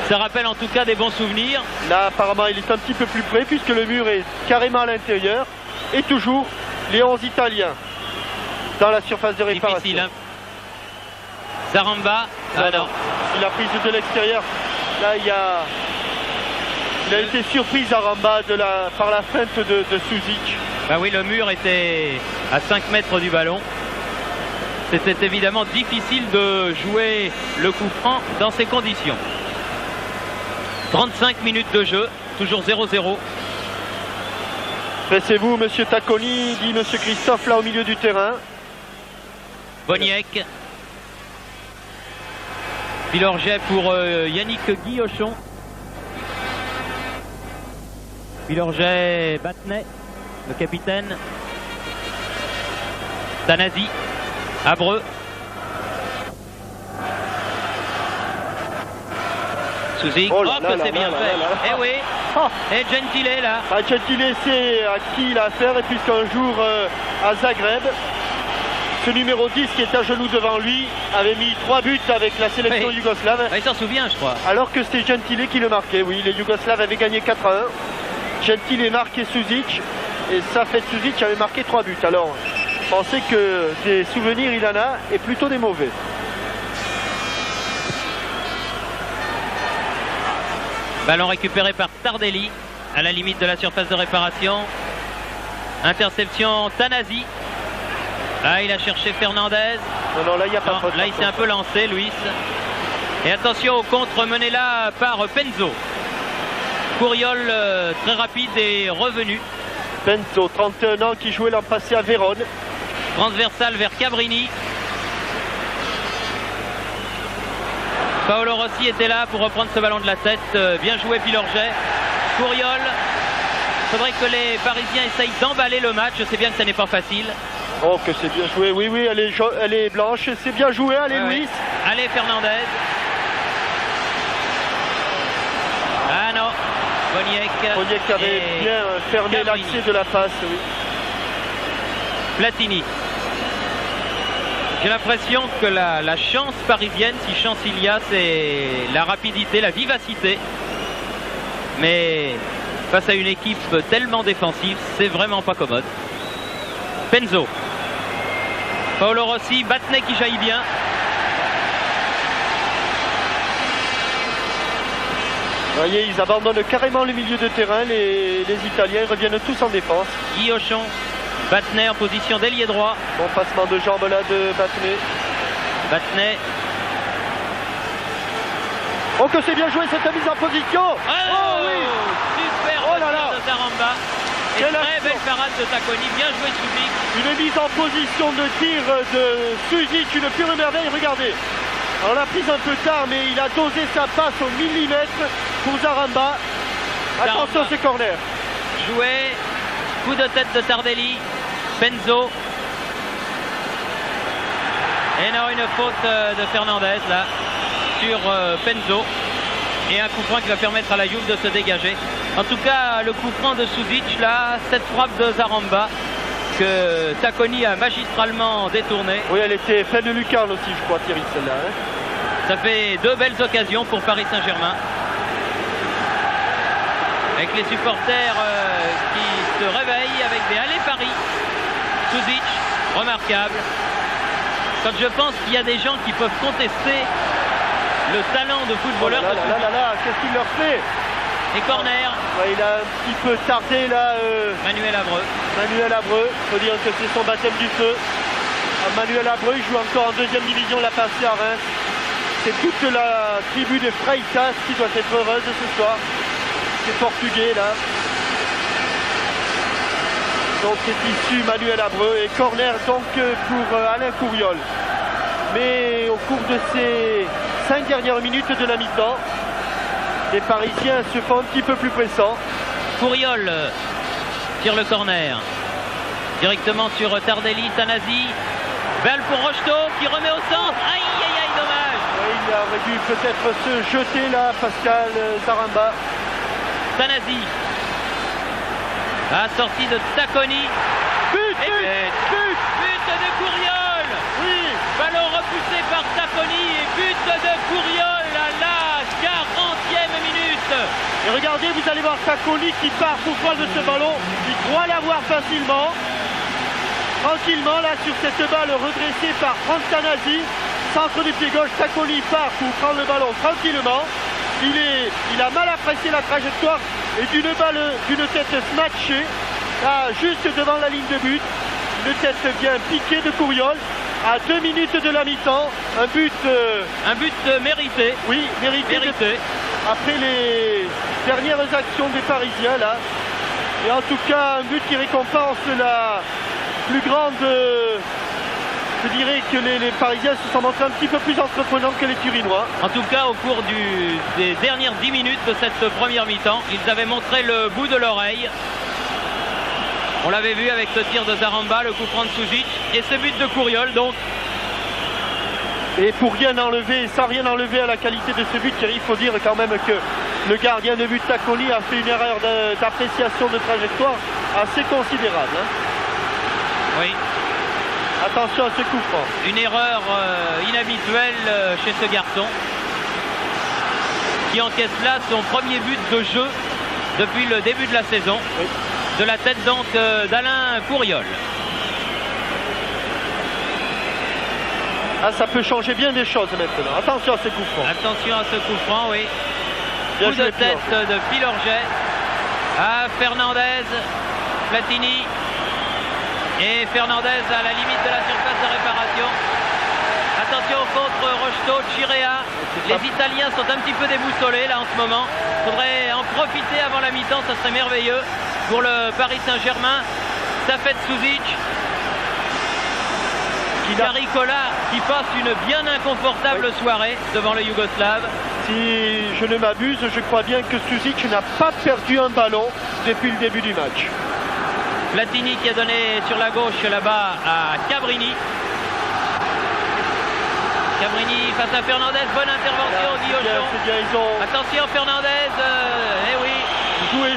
Ça rappelle en tout cas des bons souvenirs. Là apparemment il est un petit peu plus près puisque le mur est carrément à l'intérieur. Et toujours les 11 Italiens dans la surface de réparation. Difficile, hein. Zaramba. Non. Il a prise de l'extérieur. Là il a été surpris Zaramba par la feinte de Suzik. Bah oui, le mur était à 5 mètres du ballon. C'était évidemment difficile de jouer le coup franc dans ces conditions. 35 minutes de jeu, toujours 0-0. Pressez-vous, monsieur Tacconi, dit monsieur Christophe, là au milieu du terrain. Boniek. Pilorget pour Yannick Guillochon. Pilorget, Battenet, le capitaine. Tanasi. Abreu. Suzik. Oh là, hop, c'est bien fait. Eh oui. Et Gentile là. Gentile sait à qui il a affaire et puisqu'un jour à Zagreb, ce numéro 10 qui est à genoux devant lui avait mis 3 buts avec la sélection yougoslave. Il s'en souvient, je crois. Alors que c'était Gentile qui le marquait. Oui, les Yougoslaves avaient gagné 4-1. Gentile marquait Suzik et ça fait Suzik avait marqué 3 buts. Alors, pensez que des souvenirs il en a et plutôt des mauvais. Ballon récupéré par Tardelli à la limite de la surface de réparation. Interception Tanasi. Là il a cherché Fernandez. Non, là il n'y a pas de faute. Là il s'est un peu lancé, Luis. Et attention au contre mené là par Penzo. Couriol très rapide et revenu. Penzo, 31 ans, qui jouait l'an passé à Vérone. Transversal vers Cabrini. Paolo Rossi était là pour reprendre ce ballon de la tête. Bien joué Pilorget. Couriol. Il faudrait que les Parisiens essayent d'emballer le match. Je sais bien que ça n'est pas facile. Oh, que c'est bien joué. Oui, oui, elle est blanche. C'est bien joué. Allez, Luis. Allez, Fernandez. Ah non. Boniek avait bien fermé l'accès de la passe. Oui. Platini. J'ai l'impression que la chance parisienne, si chance il y a, c'est la rapidité, la vivacité. Mais face à une équipe tellement défensive, c'est vraiment pas commode. Penzo. Paolo Rossi, Battenet qui jaillit bien. Vous voyez, ils abandonnent carrément le milieu de terrain. Les Italiens reviennent tous en défense. Guy Auchon, Battenet en position d'ailier droit. Bon passement de jambes là de Battenet. Battenet. Oh que c'est bien joué cette mise en position. Oh oui, super oh là là de Zaramba. Et très belle parade de Tacconi, bien joué Subic. Une mise en position de tir de Suzic, une pure merveille, regardez. On l'a prise un peu tard, mais il a dosé sa passe au millimètre pour Zaramba. Attention, c'est corner. Joué, coup de tête de Tardelli, Penzo. Et non, une faute de Fernandez là, sur Penzo. Et un coup franc qui va permettre à la Juve de se dégager. En tout cas, le coup franc de Suzic, là, cette frappe de Zaramba que Tacconi a magistralement détournée. Oui, elle était pleine de lucarne aussi, je crois, Thierry, celle-là. Hein. Ça fait deux belles occasions pour Paris Saint-Germain. Avec les supporters qui se réveillent avec des allées Paris. Suzic, remarquable. Quand je pense qu'il y a des gens qui peuvent contester le talent de footballeur. Oh là là, qu'est-ce qu'il leur fait? Et corner. Ouais, il a un petit peu tardé là. Manuel Abreu. Manuel Abreu, il faut dire que c'est son baptême du feu. Manuel Abreu, il joue encore en deuxième division, il a passé à Reims. C'est toute la tribu de Freitas qui doit être heureuse ce soir. C'est portugais là. Donc c'est issu Manuel Abreu et corner donc pour Alain Couriol. Mais au cours de ces 5 dernières minutes de la mi-temps, les Parisiens se font un petit peu plus pressants. Couriol tire le corner. Directement sur Tardelli, Tanasi. Balle pour Rocheteau qui remet au centre. Aïe aïe aïe, dommage. Oui, il aurait dû peut-être se jeter là, Pascal Zaramba. Tanasi. La sortie de Tacconi. But de Couriol. Oui. Ballon repoussé par Tacconi et but de Couriol à la 40e minute. Et regardez, vous allez voir Tacconi qui part pour prendre ce ballon. Il croit l'avoir facilement. Tranquillement, là, sur cette balle redressée par Franck Tanasi. Centre du pied gauche, Tacconi part pour prendre le ballon tranquillement. Il a mal apprécié la trajectoire et d'une balle, d'une tête snatchée, là, juste devant la ligne de but. Une tête bien piquée de Couriol. À 2 minutes de la mi-temps, un but mérité. Oui, mérité. Après les dernières actions des Parisiens là. Et en tout cas, un but qui récompense la plus grande. Je dirais que les Parisiens se sont montrés un petit peu plus entreprenants que les Turinois. En tout cas, au cours des dernières 10 minutes de cette première mi-temps, ils avaient montré le bout de l'oreille. On l'avait vu avec ce tir de Zaramba, le coup franc de Suzic et ce but de Couriol donc. Et pour rien enlever, sans rien enlever à la qualité de ce but, Thierry, il faut dire quand même que le gardien de but Tacconi a fait une erreur d'appréciation de trajectoire assez considérable. Hein. Oui. Attention à ce coup franc. Une erreur inhabituelle chez ce garçon qui encaisse là son premier but de jeu depuis le début de la saison. Oui. De la tête donc d'Alain Couriol. Ah, ça peut changer bien des choses maintenant. Attention à ce coup franc. Attention à ce coup franc, oui. Bien coup de tête de Pilorget. À Fernandez, Platini. Et Fernandez à la limite de la surface de réparation. Attention contre Rocheteau, Chirea. Les Italiens sont un petit peu déboussolés là en ce moment. Il faudrait en profiter avant la mi-temps, ça serait merveilleux pour le Paris Saint-Germain. Ça fait Suzic. Caricola qui passe une bien inconfortable soirée devant le Yougoslave. Si je ne m'abuse, je crois bien que Suzic n'a pas perdu un ballon depuis le début du match. Platini qui a donné sur la gauche là-bas à Cabrini. Cabrini face à Fernandez, bonne intervention, Guillaume. Attention Fernandez, eh oui.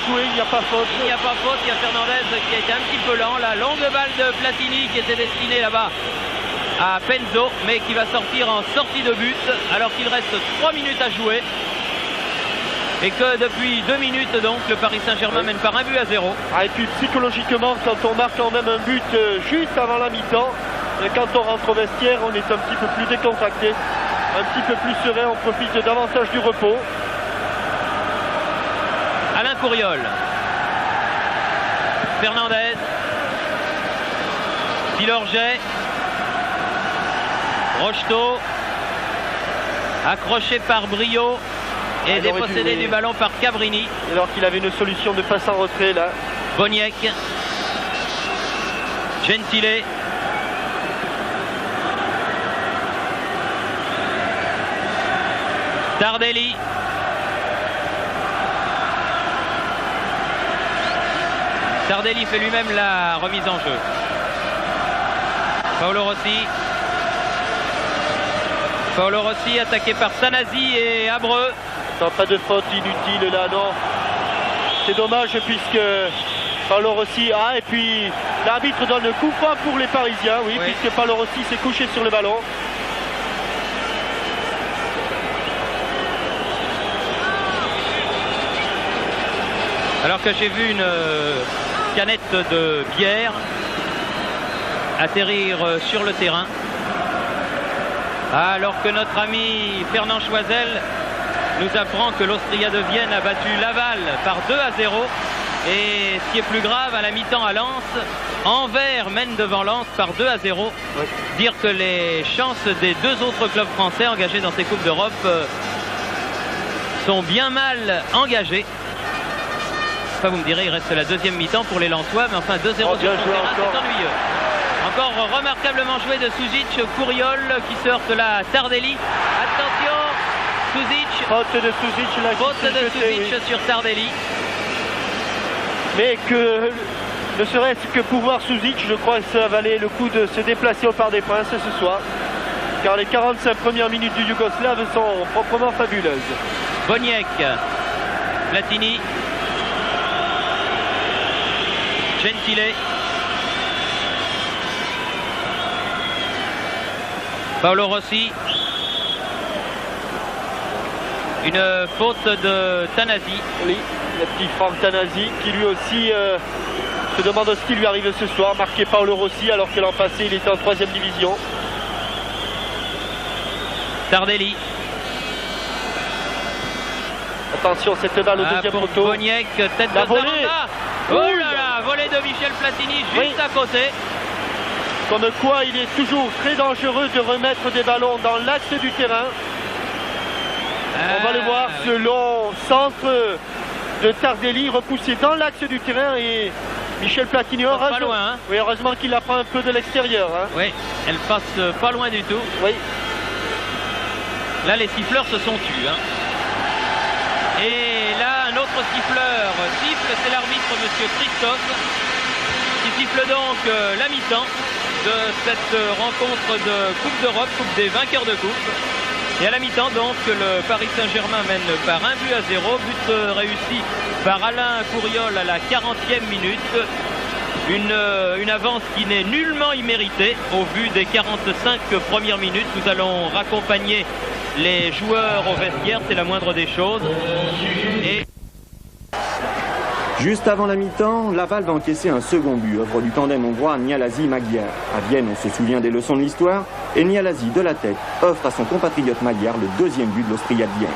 Joué, il n'y a pas faute. Il n'y a pas faute, il y a Fernandez qui a été un petit peu lent. La longue balle de Platini qui était destinée là-bas à Penzo, mais qui va sortir en sortie de but alors qu'il reste 3 minutes à jouer. Et que depuis 2 minutes donc le Paris Saint-Germain mène par 1-0. Et puis psychologiquement, quand on marque quand même un but juste avant la mi-temps, quand on rentre au vestiaire, on est un petit peu plus décontracté, un petit peu plus serein, on profite davantage du repos. Alain Couriol, Fernandez, Pilorget, Rocheteau, accroché par Brio et dépossédé du ballon par Cabrini. Alors qu'il avait une solution de passe en retrait là. Boniek, Gentile, Tardelli, Tardelli fait lui-même la remise en jeu. Paolo Rossi attaqué par Sanasi et Abreu. Non, pas de faute inutile là, non. C'est dommage puisque Paolo Rossi et puis l'arbitre donne le coup franc pour les Parisiens, oui. Puisque Paolo Rossi s'est couché sur le ballon. Alors que j'ai vu une canette de bière atterrir sur le terrain. Alors que notre ami Fernand Choisel nous apprend que l'Austria de Vienne a battu Laval par 2-0. Et ce qui est plus grave, à la mi-temps à Lens, Anvers mène devant Lens par 2-0. Oui. Dire que les chances des 2 autres clubs français engagés dans ces Coupes d'Europe sont bien mal engagées. Enfin, vous me direz, il reste la deuxième mi-temps pour les Lensois, mais enfin 2-0 sur son terrain, c'est ennuyeux. Encore remarquablement joué de Suzic, Couriol qui se heurte là à Tardelli. Attention, Suzic. Faute de Suzic, là, faute de Suzic sur Tardelli. Mais que ne serait-ce que pour voir Suzic, je crois que ça valait le coup de se déplacer au Parc des Princes ce soir. Car les 45 premières minutes du Yougoslave sont proprement fabuleuses. Boniek, Platini, Gentile, Paolo Rossi, une faute de Tanasi. Oui, le petit Franck Tanasi qui lui aussi se demande ce qui lui arrive ce soir, marqué Paolo Rossi alors que l'an passé il était en 3e division. Tardelli. Attention, cette balle au deuxième poteau. Boniek, tête de Zamanda. Oh là là, volée de Michel Platini juste à côté. Comme quoi il est toujours très dangereux de remettre des ballons dans l'axe du terrain. On va le voir, ce long centre de Tardelli repoussé dans l'axe du terrain et Michel Platini, pas loin, hein. Oui, heureusement qu'il la prend un peu de l'extérieur. Hein. Oui, elle passe pas loin du tout. Oui. Là, les siffleurs se sont tus. Hein. Et là, un autre siffleur siffle, c'est l'arbitre, monsieur Christophe, qui siffle donc la mi-temps de cette rencontre de Coupe d'Europe, Coupe des vainqueurs de Coupe. Et à la mi-temps, donc, le Paris Saint-Germain mène par 1-0, but réussi par Alain Couriol à la 40e minute. Une avance qui n'est nullement imméritée au vu des 45 premières minutes. Nous allons raccompagner les joueurs au vestiaire, c'est la moindre des choses. Et... Juste avant la mi-temps, Laval va encaisser un second but, œuvre du tandem hongrois Nyálasi-Magyar. À Vienne, on se souvient des leçons de l'histoire, et Nyálasi, de la tête, offre à son compatriote magyar le deuxième but de l'Austria de Vienne.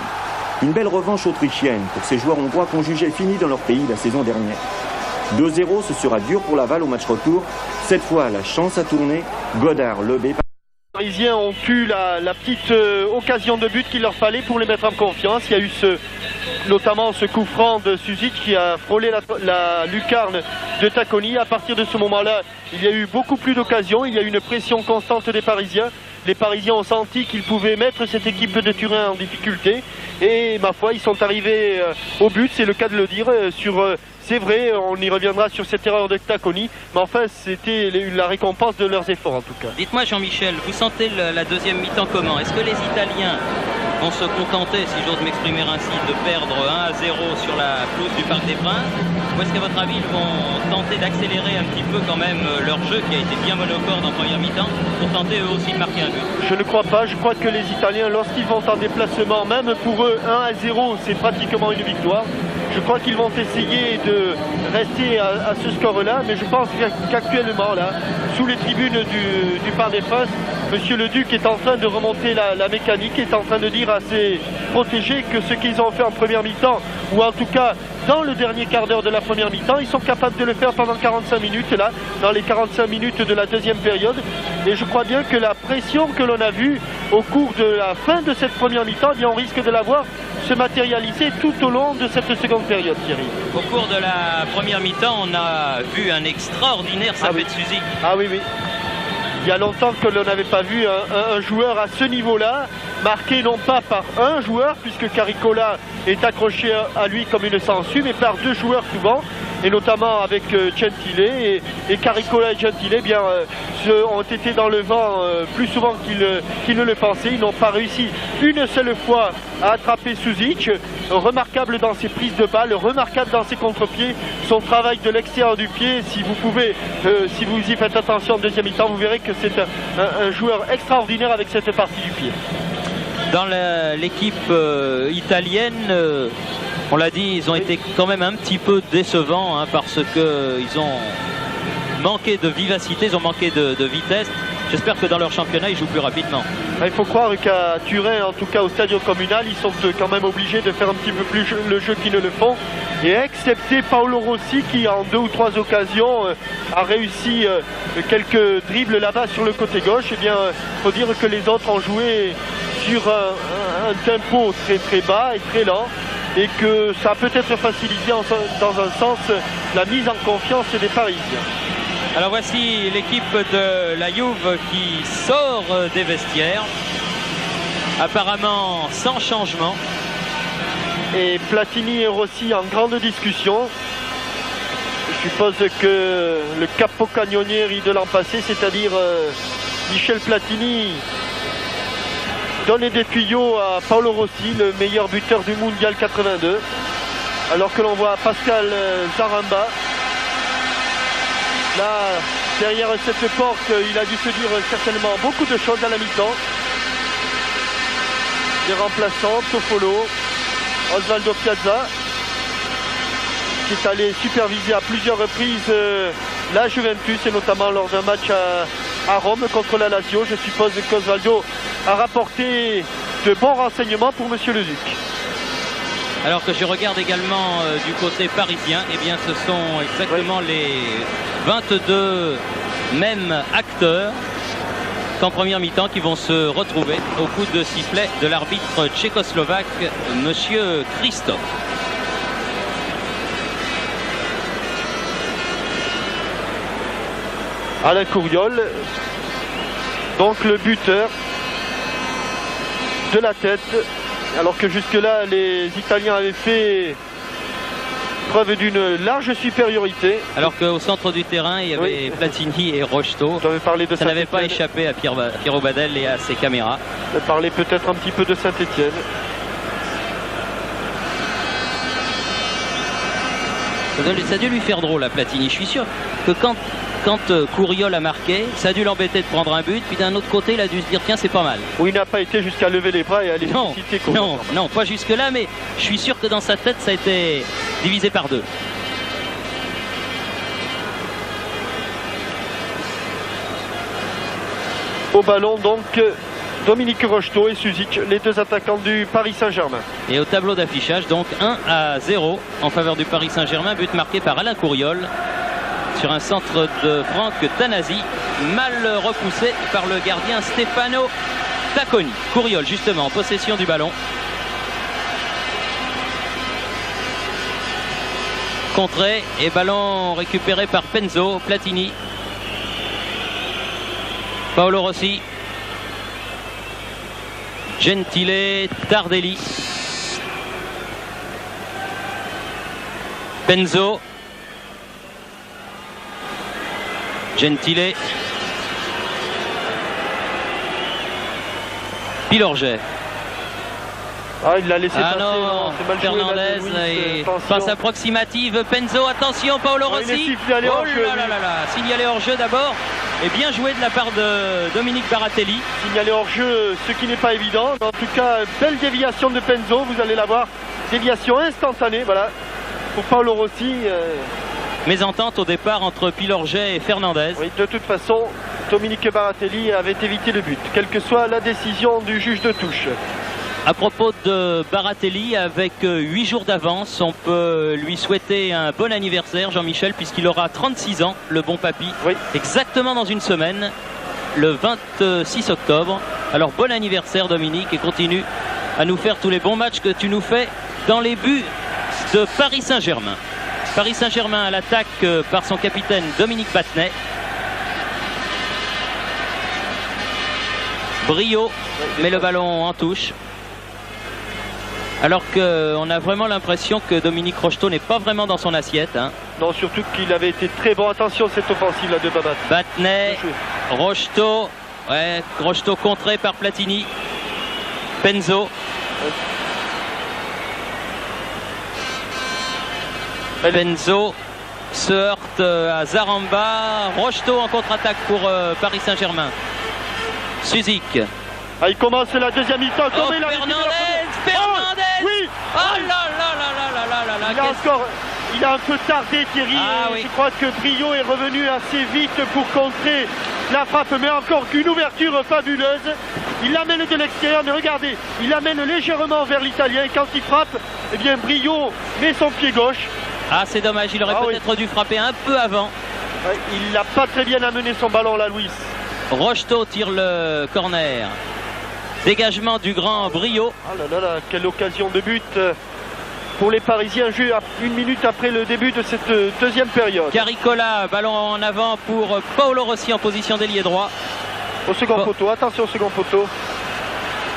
Une belle revanche autrichienne pour ces joueurs hongrois qu'on jugeait finis dans leur pays la saison dernière. 2-0, ce sera dur pour Laval au match retour. Cette fois, la chance a tourné. Godard, Lebé... Les Parisiens ont eu la petite occasion de but qu'il leur fallait pour les mettre en confiance. Il y a eu notamment ce coup franc de Suzic qui a frôlé la lucarne de Tacconi. À partir de ce moment-là, il y a eu beaucoup plus d'occasions. Il y a eu une pression constante des Parisiens. Les Parisiens ont senti qu'ils pouvaient mettre cette équipe de Turin en difficulté. Et ma foi, ils sont arrivés au but, c'est le cas de le dire, c'est vrai, on y reviendra sur cette erreur de Tacconi, mais enfin c'était la récompense de leurs efforts en tout cas. Dites-moi Jean-Michel, vous sentez la deuxième mi-temps comment? Est-ce que les Italiens vont se contenter, si j'ose m'exprimer ainsi, de perdre 1-0 sur la pelouse du Parc des Princes? Ou est-ce qu'à votre avis, ils vont tenter d'accélérer un petit peu quand même leur jeu qui a été bien monocorde en première mi-temps pour tenter eux aussi de marquer un but? Je ne crois pas. Je crois que les Italiens, lorsqu'ils vont en déplacement, même pour eux, 1-0, c'est pratiquement une victoire. Je crois qu'ils vont essayer de rester à ce score-là, mais je pense qu'actuellement, là, sous les tribunes du Parc des Princes, Monsieur le Duc est en train de remonter la mécanique, est en train de dire à ses protégés que ce qu'ils ont fait en première mi-temps, ou en tout cas dans le dernier quart d'heure de la première mi-temps, ils sont capables de le faire pendant 45 minutes, là, dans les 45 minutes de la deuxième période. Et je crois bien que la pression que l'on a vue au cours de la fin de cette première mi-temps, eh bien, on risque de la voir se matérialiser tout au long de cette seconde période, Thierry. Au cours de la première mi-temps, on a vu un extraordinaire Sapet-Suzik. Ah oui, oui. Il y a longtemps que l'on n'avait pas vu un joueur à ce niveau-là, marqué non pas par un joueur, puisque Caricola est accroché à lui comme une sangsue, mais par deux joueurs souvent, et notamment avec Gentile. Et Caricola et Gentile, eh bien, ont été dans le vent plus souvent qu'ils ne le pensaient. Ils n'ont pas réussi une seule fois à attraper Suzic. Remarquable dans ses prises de balles, remarquable dans ses contre-pieds, son travail de l'extérieur du pied. Si vous pouvez, si vous y faites attention en deuxième mi-temps, vous verrez que c'est un joueur extraordinaire avec cette partie du pied. Dans l'équipe italienne, on l'a dit, ils ont été quand même un petit peu décevants, hein, parce qu'ils ont manqué de vivacité, ils ont manqué de vitesse. J'espère que dans leur championnat, ils jouent plus rapidement. Il faut croire qu'à Turin, en tout cas au Stadio Communal, ils sont quand même obligés de faire un petit peu plus le jeu qu'ils ne le font. Et excepté Paolo Rossi qui, en 2 ou 3 occasions, a réussi quelques dribbles là-bas sur le côté gauche, eh bien, faut dire que les autres ont joué sur un tempo très très bas et très lent, et que ça a peut-être facilité dans un sens la mise en confiance des Parisiens. Alors voici l'équipe de la Juve qui sort des vestiaires, apparemment sans changement. Et Platini et Rossi en grande discussion. Je suppose que le capocannonieri de l'an passé, c'est-à-dire Michel Platini, donne des tuyaux à Paolo Rossi, le meilleur buteur du mondial 82, alors que l'on voit Pascal Zaramba. Là, derrière cette porte, il a dû se dire certainement beaucoup de choses à la mi-temps. Des remplaçants, Toffolo, Osvaldo Piazza, qui est allé superviser à plusieurs reprises la Juventus, et notamment lors d'un match à Rome contre la Lazio. Je suppose qu'Osvaldo a rapporté de bons renseignements pour Monsieur le Duc. Alors que je regarde également du côté parisien, eh bien ce sont exactement les 22 mêmes acteurs qu'en première mi-temps qui vont se retrouver au coup de sifflet de l'arbitre tchécoslovaque, Monsieur Christophe. Alain Couriol, donc le buteur de la tête, alors que jusque-là les Italiens avaient fait preuve d'une large supériorité. Alors qu'au centre du terrain, il y avait Platini et Rocheteau. Ça n'avait pas échappé à Piero Badel et à ses caméras. On parlait peut-être un petit peu de Saint-Etienne. Ça a dû lui faire drôle à Platini. Je suis sûr que quand Couriol a marqué, ça a dû l'embêter de prendre un but, puis d'un autre côté il a dû se dire tiens, c'est pas mal. Oui, il n'a pas été jusqu'à lever les bras et aller féliciter Couriol. Non, pas jusque là, mais je suis sûr que dans sa tête ça a été divisé par 2. Au ballon donc Dominique Rocheteau et Suzic, les deux attaquants du Paris Saint-Germain. Et au tableau d'affichage, donc 1-0 en faveur du Paris Saint-Germain, but marqué par Alain Couriol sur un centre de Franck Tanasi, mal repoussé par le gardien Stefano Tacconi. Couriol justement en possession du ballon. Contré et ballon récupéré par Penzo. Platini. Paolo Rossi. Gentile, Tardelli. Penzo. Gentile. Pilorget. Ah, il l'a laissé Ah passer. non, c'est mal joué, Fernandez là, et attention. passe approximative. Penzo, attention, Paolo Oh, il est Rossi. signalé Oh hors jeu, là là là là, signalé hors jeu d'abord. Et bien joué de la part de Dominique Baratelli. Signalé hors jeu, ce qui n'est pas évident. En tout cas, belle déviation de Penzo, vous allez la voir. Déviation instantanée, voilà. Pour Paolo Rossi. Mésentente au départ entre Pilorget et Fernandez. Oui, de toute façon, Dominique Baratelli avait évité le but, quelle que soit la décision du juge de touche. À propos de Baratelli, avec 8 jours d'avance, on peut lui souhaiter un bon anniversaire, Jean-Michel, puisqu'il aura 36 ans, le bon papy, oui. Exactement dans une semaine, le 26 octobre. Alors bon anniversaire Dominique, et continue à nous faire tous les bons matchs que tu nous fais dans les buts de Paris Saint-Germain. Paris Saint-Germain à l'attaque par son capitaine Dominique Battenet. Brio met le ballon en touche. Alors qu'on a vraiment l'impression que Dominique Rocheteau n'est pas vraiment dans son assiette. Hein. Non, surtout qu'il avait été très bon. Attention, cette offensive là de Babat. Battenet, Rocheteau. Ouais, Rocheteau contré par Platini. Penzo. Penzo se heurte à Zaramba. Rocheteau en contre-attaque pour Paris Saint-Germain. Suzik. Ah, il commence la deuxième mi-temps. Oh, Fernandez. Oui. Oh là là là là là là là. Il a un peu tardé, Thierry. Ah, oui. Je crois que Brio est revenu assez vite pour contrer la frappe, mais encore qu'une ouverture fabuleuse. Il l'amène de l'extérieur, mais regardez, il l'amène légèrement vers l'Italien. Et quand il frappe, eh bien Brio met son pied gauche. Ah, c'est dommage, il aurait peut-être dû frapper un peu avant. Il n'a pas très bien amené son ballon là, Louis. Rocheteau tire le corner. Dégagement du grand Brio. Ah là là là, quelle occasion de but pour les Parisiens, juste une minute après le début de cette deuxième période. Caricola, ballon en avant pour Paolo Rossi en position d'ailier droit. Au second poteau, attention au second poteau.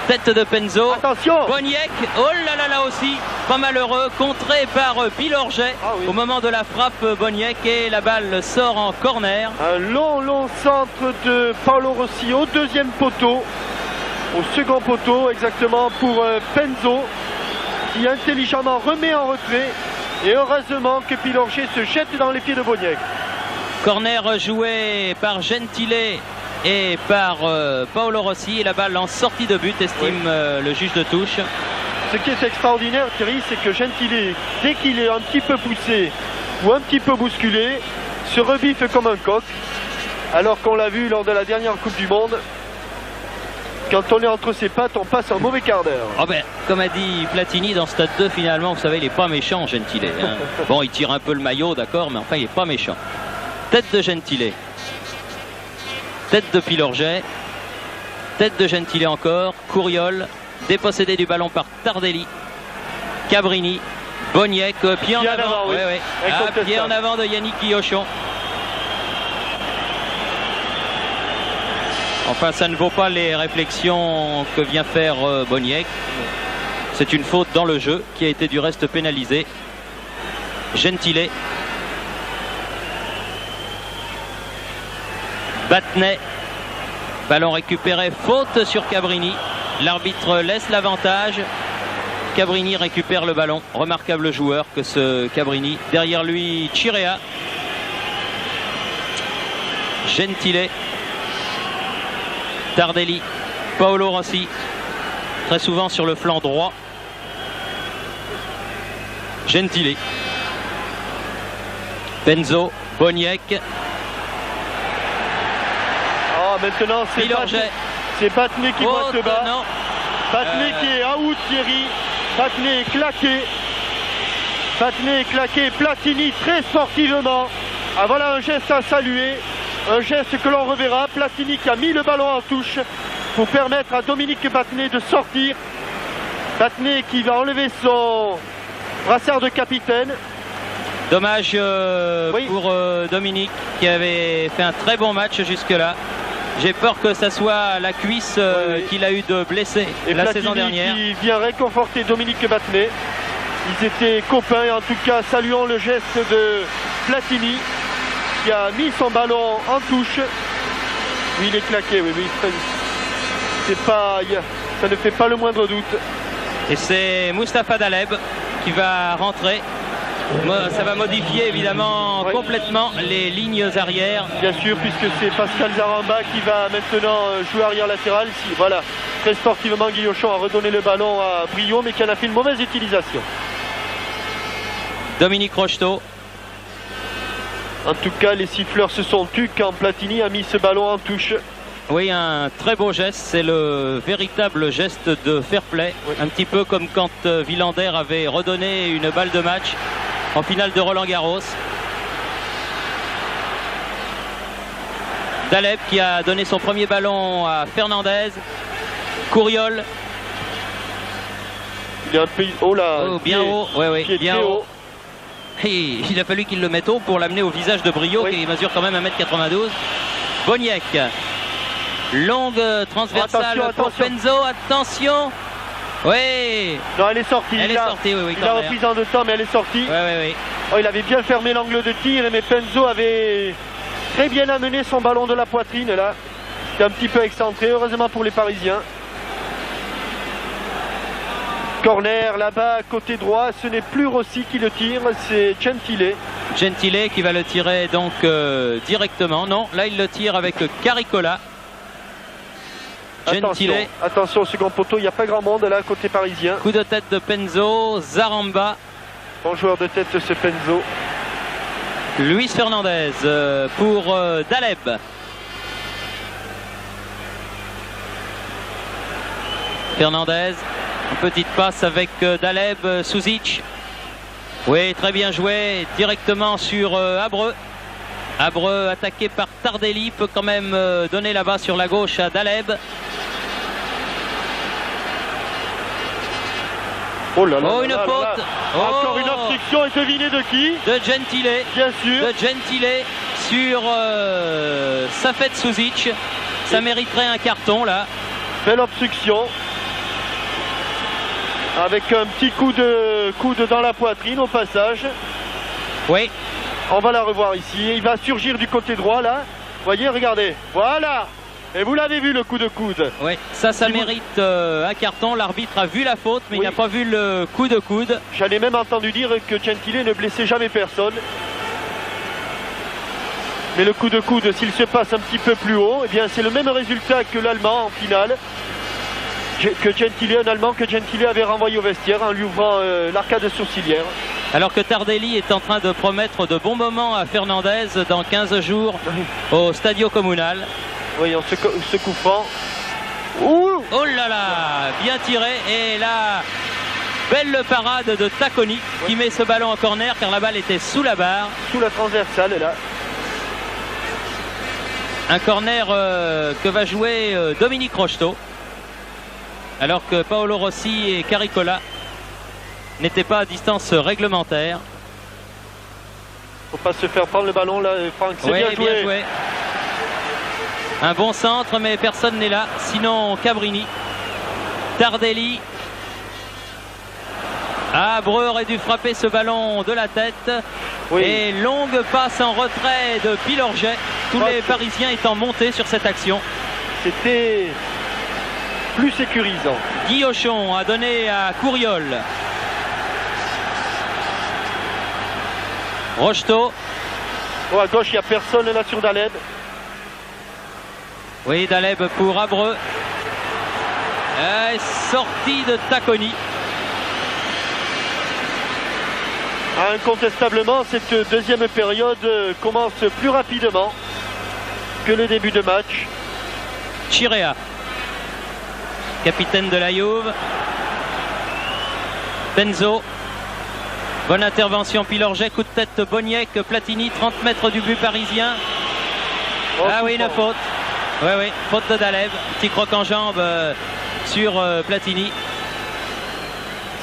Tête de Penzo. Attention. Boniek, oh là là là aussi, pas malheureux, contré par Pilorget. Ah oui. Au moment de la frappe, Boniek, et la balle sort en corner. Un long centre de Paolo Rossi au deuxième poteau. Au second poteau exactement pour Penzo, qui intelligemment remet en retrait. Et heureusement que Pilorget se jette dans les pieds de Boniek. Corner joué par Gentile et par Paolo Rossi, et la balle en sortie de but, estime le juge de touche. Ce qui est extraordinaire, Thierry, c'est que Gentile, dès qu'il est un petit peu poussé ou un petit peu bousculé, se rebiffe comme un coq, alors qu'on l'a vu lors de la dernière Coupe du Monde. Quand on est entre ses pattes, on passe un mauvais quart d'heure. Oh ben, comme a dit Platini dans Stade 2, finalement, vous savez, il n'est pas méchant, Gentile. Hein. Bon, il tire un peu le maillot, d'accord, mais enfin, il n'est pas méchant. Tête de Gentile. Tête de Pilorget. Tête de Gentile encore. Couriol. Dépossédé du ballon par Tardelli. Cabrini. Boniek. Pied en avant. Oui. Ouais. Ah, pied en avant de Yannick Guillochon. Enfin, ça ne vaut pas les réflexions que vient faire Boniek. C'est une faute dans le jeu qui a été du reste pénalisée. Gentile. Battenet. Ballon récupéré. Faute sur Cabrini. L'arbitre laisse l'avantage. Cabrini récupère le ballon. Remarquable joueur que ce Cabrini. Derrière lui, Chirea. Gentile. Tardelli, Paolo Rossi, très souvent sur le flanc droit. Gentile. Penzo, Boniek. Oh, maintenant c'est Battenet qui voit ce bas. Battenet qui est out, Thierry. Battenet est claqué. Battenet est claqué. Platini très sportivement. Ah, voilà un geste à saluer. Un geste que l'on reverra. Platini qui a mis le ballon en touche pour permettre à Dominique Battenet de sortir. Battenet qui va enlever son brassard de capitaine. Dommage pour Dominique qui avait fait un très bon match jusque-là. J'ai peur que ça soit la cuisse qu'il a eu de blessé la saison dernière. Qui vient réconforter Dominique Battenet. Ils étaient copains, et en tout cas saluons le geste de Platini qui a mis son ballon en touche. Oui, il est claqué, oui. C'est pas, ça ne fait pas le moindre doute. Et c'est Mustapha Daleb qui va rentrer. Ça va modifier évidemment complètement les lignes arrières. Bien sûr, puisque c'est Pascal Zaramba qui va maintenant jouer arrière latéral. Voilà, très sportivement, Guillochon a redonné le ballon à Brio, mais qui en a fait une mauvaise utilisation. Dominique Rocheteau. En tout cas, les siffleurs se sont tus quand Platini a mis ce ballon en touche. Oui, un très beau geste, c'est le véritable geste de fair play. Oui. Un petit peu comme quand Villander avait redonné une balle de match en finale de Roland-Garros. Daleb qui a donné son premier ballon à Fernandez. Couriol. Il est un peu haut là. Oh, bien haut, oui, bien haut. Et il a fallu qu'il le mette haut pour l'amener au visage de Brio, qui mesure quand même 1m92. Boniek. Longue transversale pour Penzo. Attention. Oui. Non, elle est sortie. Elle est sortie, oui. Il a repris en 2 temps, mais elle est sortie. Oui. Oh, il avait bien fermé l'angle de tir, mais Penzo avait très bien amené son ballon de la poitrine là. C'était un petit peu excentré, heureusement pour les Parisiens. Corner là-bas, côté droit, ce n'est plus Rossi qui le tire, c'est Gentile. Gentile qui va le tirer donc directement. Non, là il le tire avec Caricola. Attention au second poteau, il n'y a pas grand monde là, côté parisien. Coup de tête de Penzo, Zaramba. Bon joueur de tête ce Penzo. Luis Fernandez pour Daleb. Fernandez. Une petite passe avec Daleb, Suzic. Oui, très bien joué. Directement sur Abreu. Abreu attaqué par Tardelli. Peut quand même donner là-bas sur la gauche à Daleb. Oh là là. Oh, une faute. Encore une obstruction. Et devinez de qui? De Gentile. Bien sûr. De Gentile sur Safet Suzic. Ça mériterait un carton là. Belle obstruction. Avec un petit coup de dans la poitrine au passage. Oui. On va la revoir ici. Il va surgir du côté droit là. Voyez, regardez. Voilà. Et vous l'avez vu le coup de coude. Oui, ça mérite un carton. L'arbitre a vu la faute, mais il n'a pas vu le coup de coude. J'en ai même entendu dire que Gentile ne blessait jamais personne. Mais le coup de coude, s'il se passe un petit peu plus haut, eh bien c'est le même résultat que l'Allemand en finale. Que Gentile, un Allemand que Gentile avait renvoyé au vestiaire en lui ouvrant l'arcade sourcilière. Alors que Tardelli est en train de promettre de bons moments à Fernandez dans 15 jours au Stadio Comunal. Oui, en se couvrant. Ouh, oh là là, bien tiré. Et là, belle parade de Tacconi qui met ce ballon en corner car la balle était sous la barre. Sous la transversale là. Un corner que va jouer Dominique Rocheteau. Alors que Paolo Rossi et Caricola n'étaient pas à distance réglementaire. Faut pas se faire prendre le ballon là, Franck. C'est bien joué. Un bon centre, mais personne n'est là. Sinon, Cabrini. Tardelli. Abreu aurait dû frapper ce ballon de la tête. Oui. Et longue passe en retrait de Pilorget. Tous les Parisiens étant montés sur cette action. C'était plus sécurisant. Guillochon a donné à Couriol. Rocheteau. Oh, à gauche, il n'y a personne là sur Daleb. Oui, Daleb pour Abreu. Sortie de Tacconi. Incontestablement, cette deuxième période commence plus rapidement que le début de match. Chirea, capitaine de la Juve. Penzo. Bonne intervention Pilorget, coup de tête Boniek, Platini, 30 mètres du but parisien. Oh, ah oui, une faute. Oui, faute de Daleb. Petit croc en jambe sur Platini.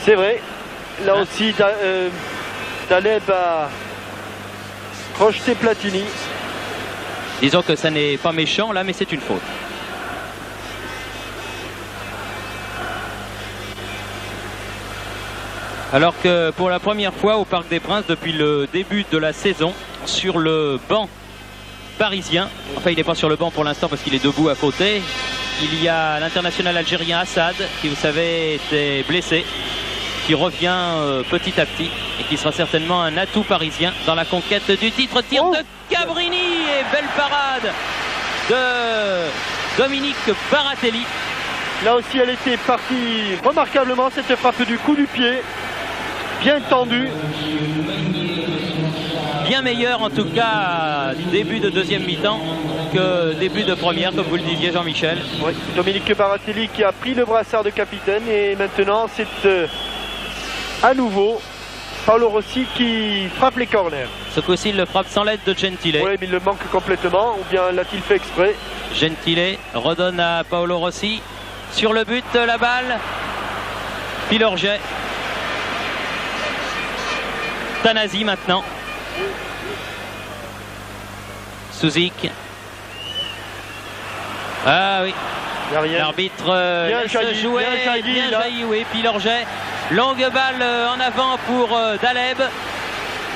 C'est vrai. Là aussi, Daleb a projeté Platini. Disons que ça n'est pas méchant là, mais c'est une faute. Alors que pour la première fois au Parc des Princes depuis le début de la saison, sur le banc parisien, enfin il n'est pas sur le banc pour l'instant parce qu'il est debout à côté, il y a l'international algérien Assad, qui vous savez était blessé, qui revient petit à petit et qui sera certainement un atout parisien dans la conquête du titre. Tir de Cabrini et belle parade de Dominique Baratelli. Là aussi, elle était partie remarquablement, cette frappe du coup du pied, bien tendue. Bien meilleur en tout cas début de deuxième mi-temps que début de première, comme vous le disiez Jean-Michel. Oui, Dominique Baratelli qui a pris le brassard de capitaine et maintenant c'est à nouveau Paolo Rossi qui frappe les corners. Ce coup-ci, il le frappe sans l'aide de Gentile. Oui, mais il le manque complètement, ou bien l'a-t-il fait exprès? Gentile redonne à Paolo Rossi. Sur le but, la balle. Pilorget. Tanasi maintenant. Souzik. Ah oui. L'arbitre laisse jouer. Bien jailli, oui. Pilorget. Longue balle en avant pour Daleb.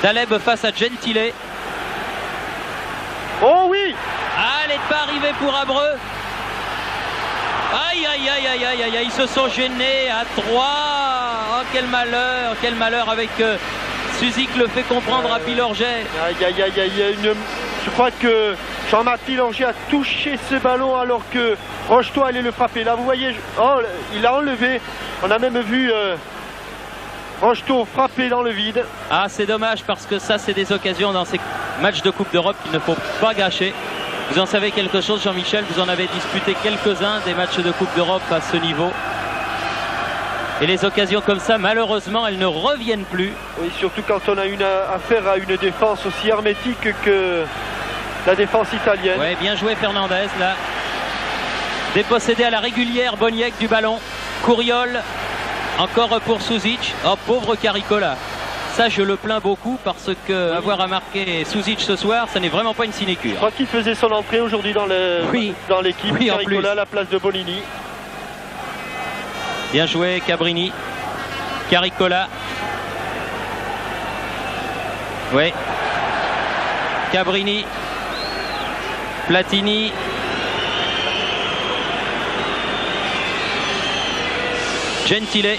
Daleb face à Gentile. Oh oui! Ah, elle n'est pas arrivée pour Abreu. Aïe, aïe, aïe, aïe, aïe, aïe, aïe, ils se sont gênés à 3. Oh, quel malheur avec Suzik le fait comprendre à Pilorget. Aïe, aïe, aïe, aïe, je crois que Jean-Marc Pilorget a touché ce ballon alors que Rocheteau allait le frapper. Là, vous voyez, oh, il a enlevé. On a même vu Rocheteau frapper dans le vide. Ah, c'est dommage parce que ça, c'est des occasions dans ces matchs de Coupe d'Europe qu'il ne faut pas gâcher. Vous en savez quelque chose, Jean-Michel, vous en avez disputé quelques-uns des matchs de Coupe d'Europe à ce niveau. Et les occasions comme ça, malheureusement, elles ne reviennent plus. Oui, surtout quand on a affaire à une défense aussi hermétique que la défense italienne. Oui, bien joué Fernandez, là. Dépossédé à la régulière, Boniek du ballon. Couriol, encore pour Suzic. Oh, pauvre Caricola. Ça, je le plains beaucoup parce que avoir à marquer Suzic ce soir, ça n'est vraiment pas une sinecure. Je crois qu'il faisait son entrée aujourd'hui dans l'équipe. Oui, Caricola à la place de Bonini. Bien joué Cabrini. Caricola. Oui. Cabrini. Platini. Gentile.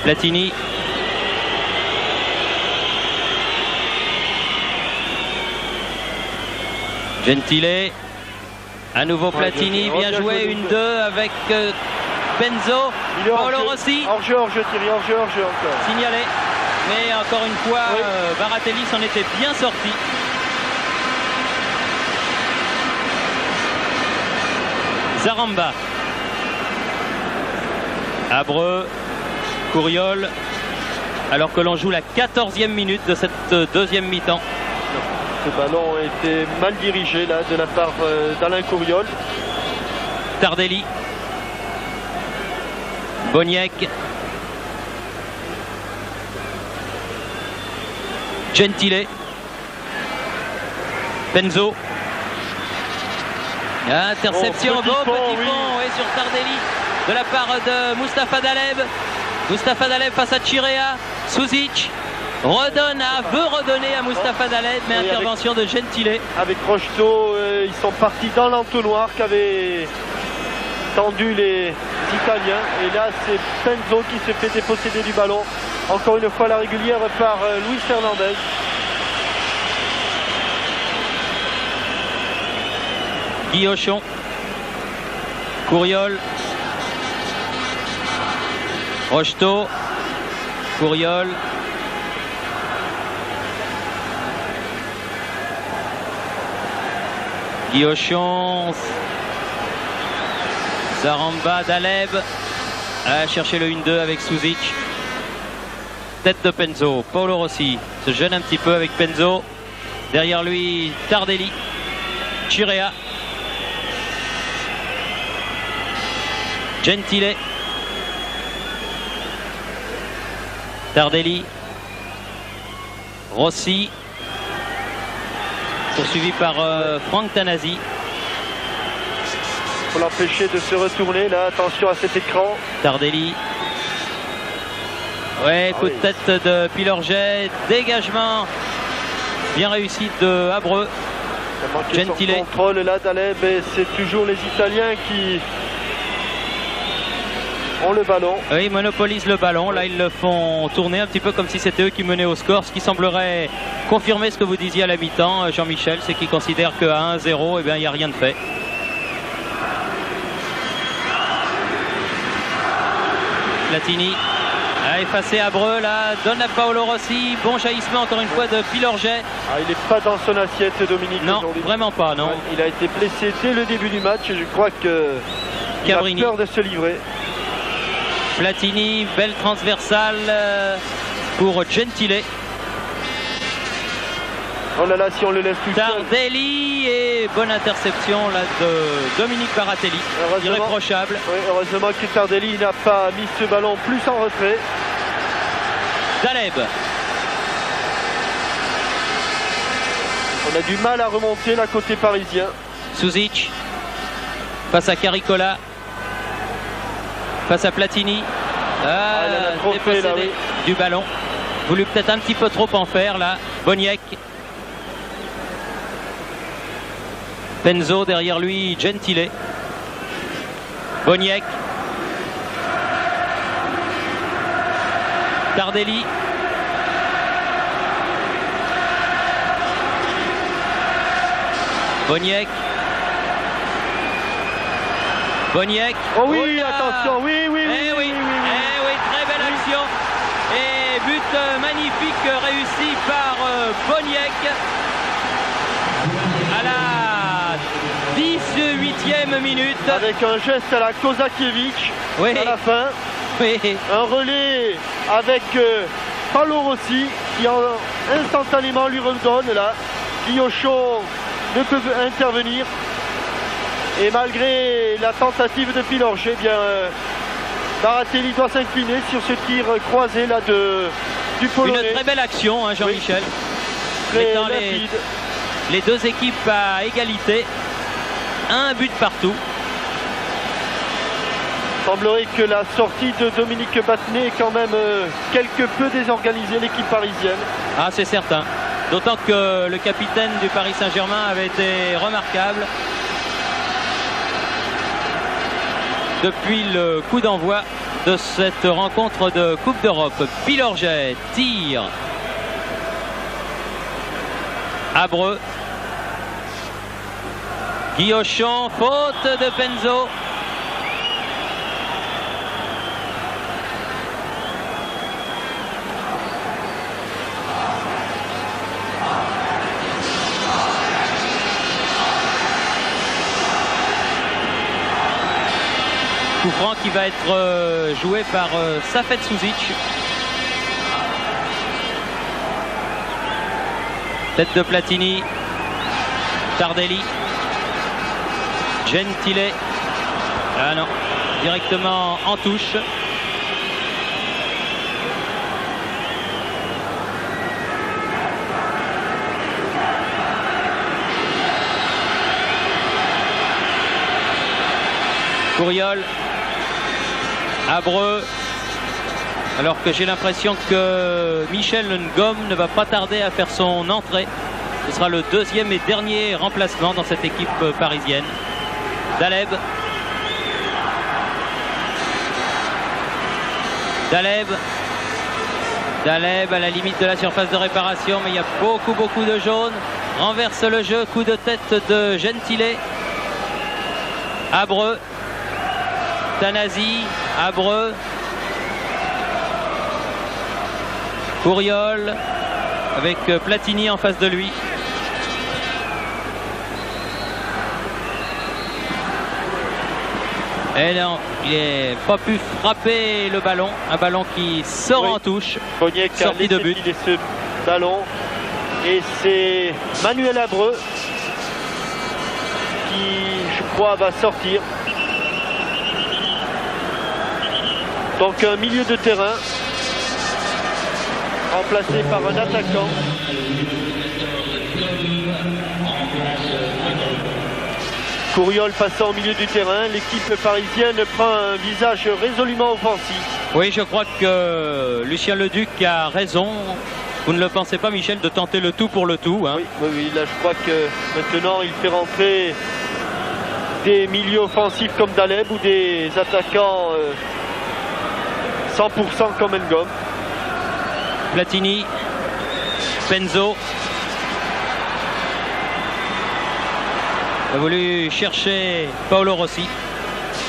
Platini. Gentile. À nouveau Platini. Bien joué. 1-2 avec Benzo. Paolo Rossi. Hors-jeu, Thierry. Hors-jeu encore. Signalé. Mais encore une fois, Baratelli s'en était bien sorti. Zaramba. Abreu. Couriol, alors que l'on joue la 14e minute de cette deuxième mi-temps. Ce ballon était mal dirigé là de la part d'Alain Couriol. Tardelli. Boniek. Gentile. Benzo. Interception, petit pont sur Tardelli de la part de Mustapha Daleb. Mustapha Daleb face à Chirea. Suzic veut redonner à Mustapha Daleb, mais intervention de Gentile. Avec Rocheteau, ils sont partis dans l'entonnoir qu'avaient tendu les Italiens. Et là, c'est Benzo qui se fait déposséder du ballon. Encore une fois, la régulière par Luis Fernandez. Guillochon. Couriol. Rocheteau. Couriol. Guillochon. Zaramba, Daleb. À chercher le 1-2 avec Suzic. Tête de Penzo. Paolo Rossi se gêne un petit peu avec Penzo. Derrière lui, Tardelli. Chirea. Gentile. Tardelli. Rossi. Poursuivi par Franck Tanasi. Pour l'empêcher de se retourner, là, attention à cet écran. Tardelli. Ouais, coup de tête de Pilorget. Dégagement bien réussi de Abreu. Gentile. Son contrôle là d'Aleb, et c'est toujours les Italiens qui ont le ballon. Oui, ils monopolisent le ballon. Là, ils le font tourner un petit peu comme si c'était eux qui menaient au score, ce qui semblerait confirmer ce que vous disiez à la mi-temps, Jean-Michel, c'est qu'ils considèrent qu'à 1-0, eh bien, il n'y a rien de fait. Platini a effacé Abreu, là, donne à Paolo Rossi. Bon jaillissement encore une fois de Pilorget. Ah, il n'est pas dans son assiette, Dominique. Non, vraiment pas, non. Ouais, il a été blessé dès le début du match et je crois qu'il a peur de se livrer. Platini, belle transversale pour Gentile. Oh là là, si on le laisse tout seul. Tardelli, et bonne interception là de Dominique Baratelli, irréprochable. Oui, heureusement que Tardelli n'a pas mis ce ballon plus en retrait. Daleb. On a du mal à remonter là côté parisien. Suzic face à Caricola, face à Platini. il a trop fait, là, oui. Du ballon. Voulu peut-être un petit peu trop en faire là. Boniek. Penzo derrière lui, Gentile. Boniek. Tardelli. Boniek. Boniek. Oh oui, attention, oui, oui, oui, oui, très belle action. Et but magnifique réussi par Boniek. À la 18e minute. Avec un geste à la Kozakiewicz à la fin. Oui. Un relais avec Paolo Rossi qui instantanément lui redonne là. Guillochon ne peut intervenir. Et malgré la tentative de Pilorget, bien Baratelli doit s'incliner sur ce tir croisé là du Polonais. Une très belle action, hein, Jean-Michel. Oui. Mettant les deux équipes à égalité. Un but partout. Il semblerait que la sortie de Dominique Battenet est quand même quelque peu désorganisée, l'équipe parisienne. Ah, c'est certain. D'autant que le capitaine du Paris Saint-Germain avait été remarquable depuis le coup d'envoi de cette rencontre de Coupe d'Europe. Pilorget tire. Abreu. Guillochon, faute de Penzo. Coup franc qui va être joué par Safet Suzic. Tête de Platini. Tardelli. Gentile. Ah non, directement en touche. Couriol. Abreu. Alors que j'ai l'impression que Michel Ngom ne va pas tarder à faire son entrée. Ce sera le deuxième et dernier remplacement dans cette équipe parisienne. Daleb. Daleb. Daleb à la limite de la surface de réparation, mais il y a beaucoup de jaune. Renverse le jeu, coup de tête de Gentile. Abreu. Tanasi. Abreu. Couriol avec Platini en face de lui. Et non, il n'a pas pu frapper le ballon. Un ballon qui sort en touche. Boniek a laissé filer ce ballon. Et c'est Manuel Abreu qui, je crois, va sortir. Donc un milieu de terrain remplacé par un attaquant. Couriol passant au milieu du terrain, l'équipe parisienne prend un visage résolument offensif. Oui, je crois que Lucien Leduc a raison Vous ne le pensez pas, Michel, de tenter le tout pour le tout, hein? Oui, là je crois que maintenant il fait rentrer des milieux offensifs comme Daleb ou des attaquants 100% comme Ngom. Platini, Penzo. Il a voulu chercher Paolo Rossi,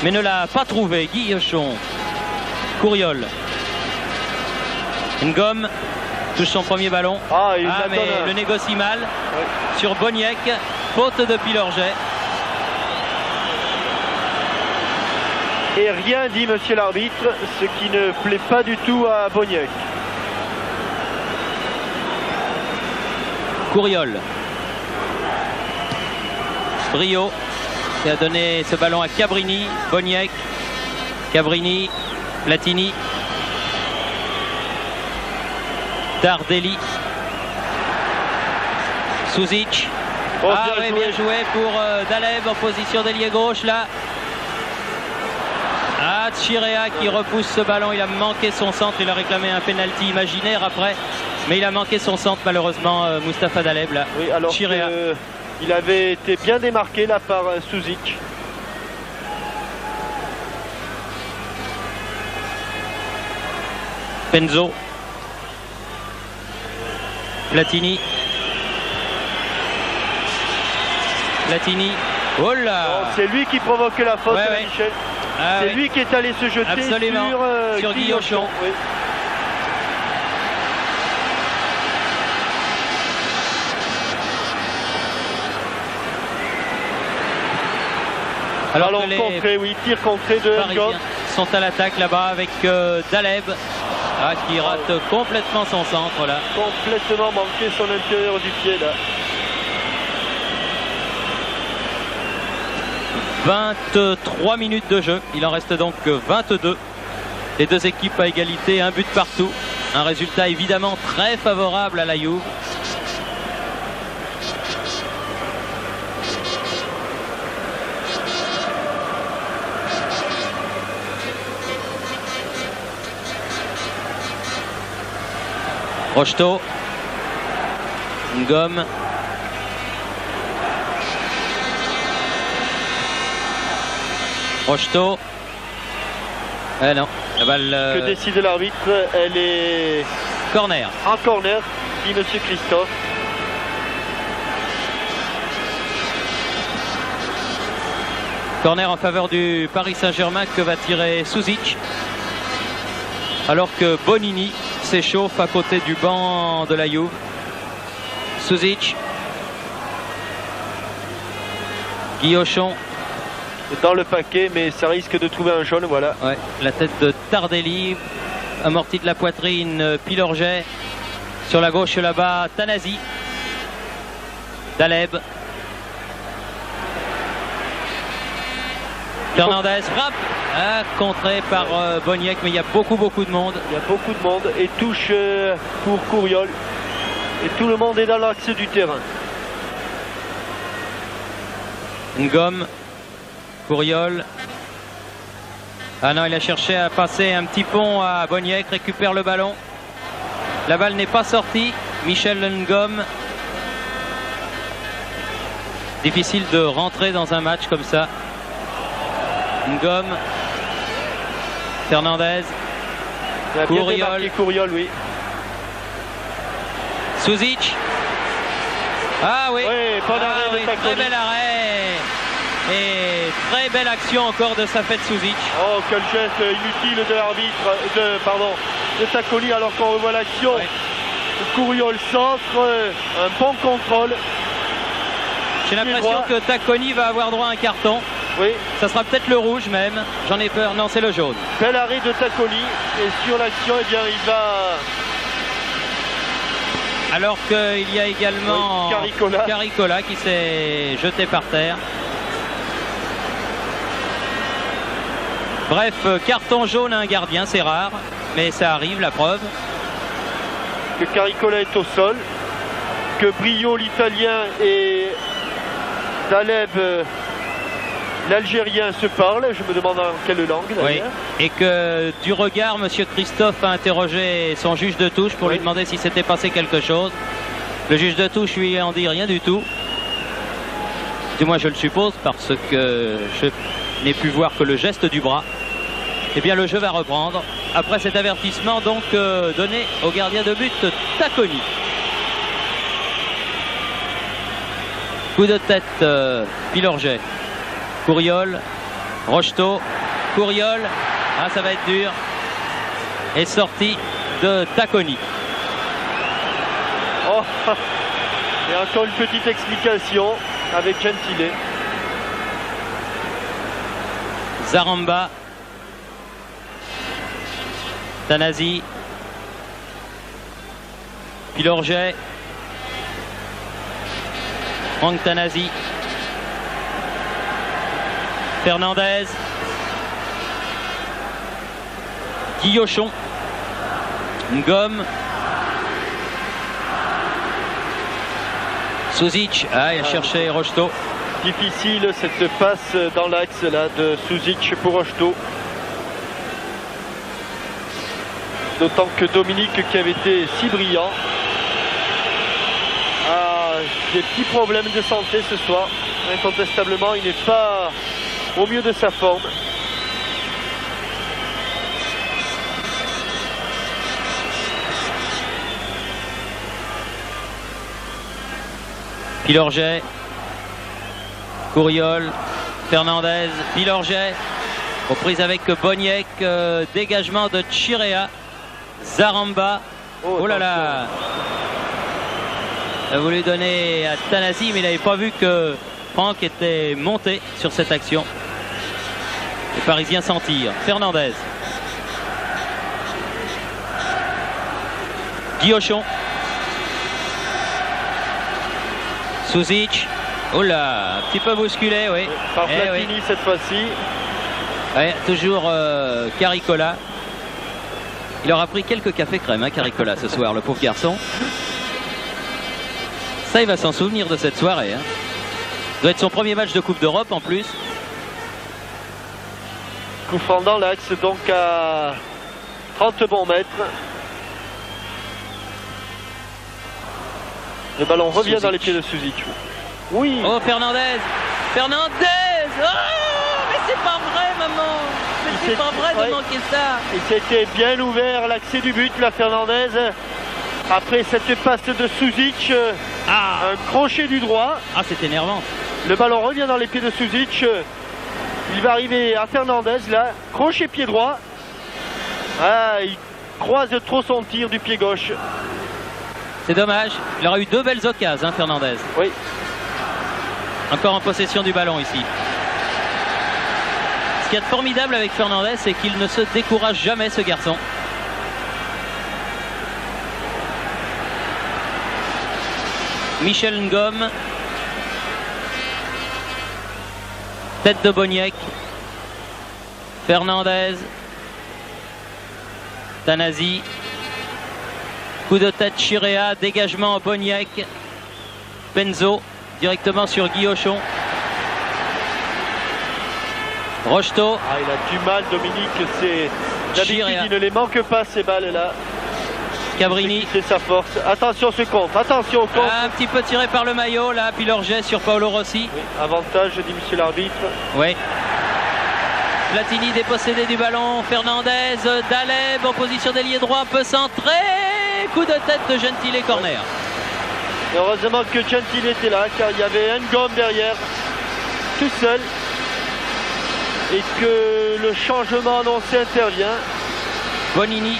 mais ne l'a pas trouvé. Guillochon, Couriol. Ngom touche son premier ballon. Mais le négocie mal. Oui. Sur Boniek, faute de Pilorget. Et rien dit, monsieur l'arbitre, ce qui ne plaît pas du tout à Boniek. Couriol. Brio qui a donné ce ballon à Cabrini. Boniek. Cabrini. Platini. Tardelli. Suzic. Bien joué pour Daleb en position d'ailier gauche là. Chirea qui repousse ce ballon, il a manqué son centre, il a réclamé un penalty imaginaire après, mais il a manqué son centre malheureusement, Mustapha Daleb là. Oui, alors il avait été bien démarqué là par Suzic. Penzo. Platini. Platini. Oh là! C'est lui qui provoque la faute, Michel. C'est lui qui est allé se jeter sur Guillochon. Oui. Alors tir contré de Ngom. Sont à l'attaque là-bas avec Daleb qui rate complètement son centre là. Complètement manqué son intérieur du pied là. 23 minutes de jeu, il en reste donc 22. Les deux équipes à égalité, un but partout. Un résultat évidemment très favorable à la Juve. Rocheteau. Ngom. Rocheteau. Non, la balle. Que décide l'arbitre? Elle est. Corner. En corner, dit monsieur Christophe. Corner en faveur du Paris Saint-Germain que va tirer Suzic. Alors que Bonini s'échauffe à côté du banc de la Juve. Suzic. Guillochon. Dans le paquet, mais ça risque de trouver un jaune, voilà. Ouais, la tête de Tardelli, amorti de la poitrine, Pilorget. Sur la gauche là-bas, Tanasi. Daleb. Fernandez frappe, contré par Boniek, mais il y a beaucoup de monde. Il y a beaucoup de monde et touche pour Couriol. Et tout le monde est dans l'axe du terrain. Ngom. Couriol. Ah non, il a cherché à passer un petit pont à Boniek, récupère le ballon. La balle n'est pas sortie. Michel Ngom. Difficile de rentrer dans un match comme ça. Ngom. Fernandez. Couriol, oui. Suzic. Ah oui. Très bel arrêt. Et très belle action encore de Safet Suzic. Oh, quel geste inutile de l'arbitre, de Tacconi, alors qu'on revoit l'action. Oui. Couriol centre, un bon contrôle. J'ai l'impression que Tacconi va avoir droit à un carton. Oui. Ça sera peut-être le rouge même. J'en ai peur. Non, c'est le jaune. Bel arrêt de Tacconi. Et sur l'action, eh bien, il va... Alors qu'il y a également Caricola qui s'est jeté par terre. Bref, carton jaune à un gardien, c'est rare, mais ça arrive, la preuve. Que Caricola est au sol, que Brio, l'Italien, et Daleb l'Algérien se parle, je me demande en quelle langue d'ailleurs. Oui. Et que du regard, monsieur Christophe a interrogé son juge de touche pour lui demander si s'était passé quelque chose. Le juge de touche lui en dit rien du tout. Du moins je le suppose parce que je n'ai pu voir que le geste du bras. Eh bien le jeu va reprendre après cet avertissement donc donné au gardien de but Tacconi. Coup de tête Pilorget. Couriol, Rocheteau, Couriol, ah ça va être dur. Et sortie de Tacconi. Oh, et encore une petite explication avec Gentile. Zaramba, Tanasi, Pilorget, Franck Tanasi, Fernandez, Guillochon, Ngom, Suzic, ah il a cherché Rocheteau. Difficile cette passe dans l'axe là de Suzic pour Rocheteau. D'autant que Dominique qui avait été si brillant a des petits problèmes de santé ce soir. Incontestablement il n'est pas au mieux de sa forme. Pilorget, Couriol, Fernandez, Pilorget, reprise avec Boniek, dégagement de Chirea, Zaramba, oh là là, il a voulu donner à Tanasi mais il n'avait pas vu que Franck était monté sur cette action. Les Parisiens s'en tirent. Fernandez, Guillochon, Suzic, oh là, un petit peu bousculé, oui. Par Platini oui. Cette fois-ci. Ouais, toujours Caricola. Il aura pris quelques cafés crème, hein, Caricola, ce soir, le pauvre garçon. Ça, il va s'en souvenir de cette soirée. Hein. Ça doit être son premier match de Coupe d'Europe en plus. Coup franc dans l'axe, donc à 30 bons mètres. Le ballon revient Suzic. Dans les pieds de Suzic. Oui. Oh, Fernandez. Fernandez. Oh, mais c'est pas vrai, maman. Mais c'est pas vrai de manquer ça. Il s'était bien ouvert l'accès du but, la Fernandez. Après cette passe de Suzic, un crochet du droit. Ah, c'est énervant. Le ballon revient dans les pieds de Suzic. Il va arriver à Fernandez, là. Crochet pied droit. Ah, il croise trop son tir du pied gauche. C'est dommage. Il aura eu deux belles occasions, hein, Fernandez. Oui. Encore en possession du ballon ici. Ce qu'il y a de formidable avec Fernandez, c'est qu'il ne se décourage jamais, ce garçon. Michel Ngom. Tête de Boniek. Fernandez. Tanasi. Coup de tête Chirea, dégagement Boniek. Penzo directement sur Guillochon. Rocheteau. Ah, il a du mal, Dominique. C'est d'habitude il ne les manque pas ces balles là. Cabrini. C'est sa force. Attention ce contre. Attention au contre. Un petit peu tiré par le maillot là. Pilorget sur Paolo Rossi. Oui, avantage, dit monsieur l'arbitre. Oui. Platini dépossédé du ballon. Fernandez. Daleb en position d'ailier droit. Peut centrer. Coup de tête de Gentile, corner. Et heureusement que Gentile était là, car il y avait Ngom derrière, tout seul. Et que le changement annoncé intervient. Bonini.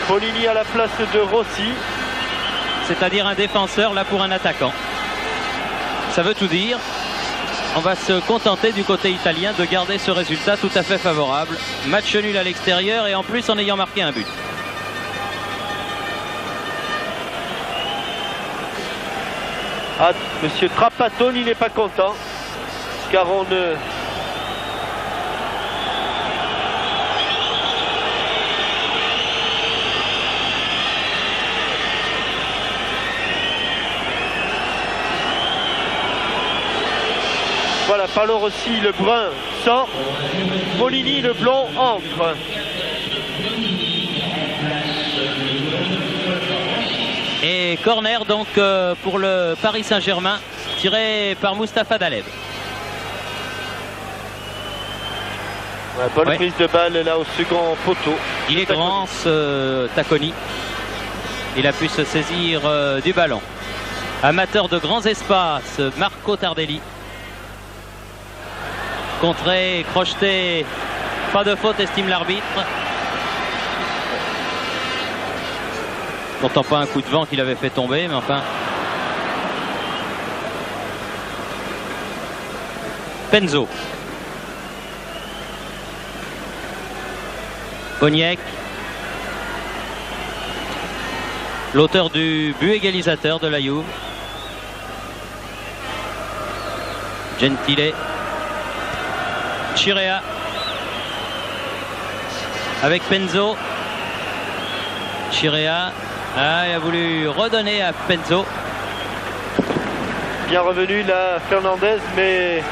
Bonini à la place de Rossi. C'est-à-dire un défenseur là pour un attaquant. Ça veut tout dire. On va se contenter du côté italien de garder ce résultat tout à fait favorable. Match nul à l'extérieur et en plus en ayant marqué un but. Ah, monsieur Trapattoni n'est pas content, car on ne... Voilà, Palorossi, le brun, sort. Molini, le blond, entre. Et corner donc pour le Paris Saint-Germain, tiré par Mustapha Daleb. Ouais, bonne prise de balle là au second poteau. Il est grand ce Tacconi. Il a pu se saisir du ballon. Amateur de grands espaces, Marco Tardelli. Contré, crocheté, pas de faute, estime l'arbitre. Pourtant pas un coup de vent qu'il avait fait tomber, mais enfin. Penzo. Boniek. L'auteur du but égalisateur de la Juve. Gentile. Chirea. Avec Penzo. Chirea. Ah, il a voulu redonner à Penzo. Bien revenu là Fernandez, mais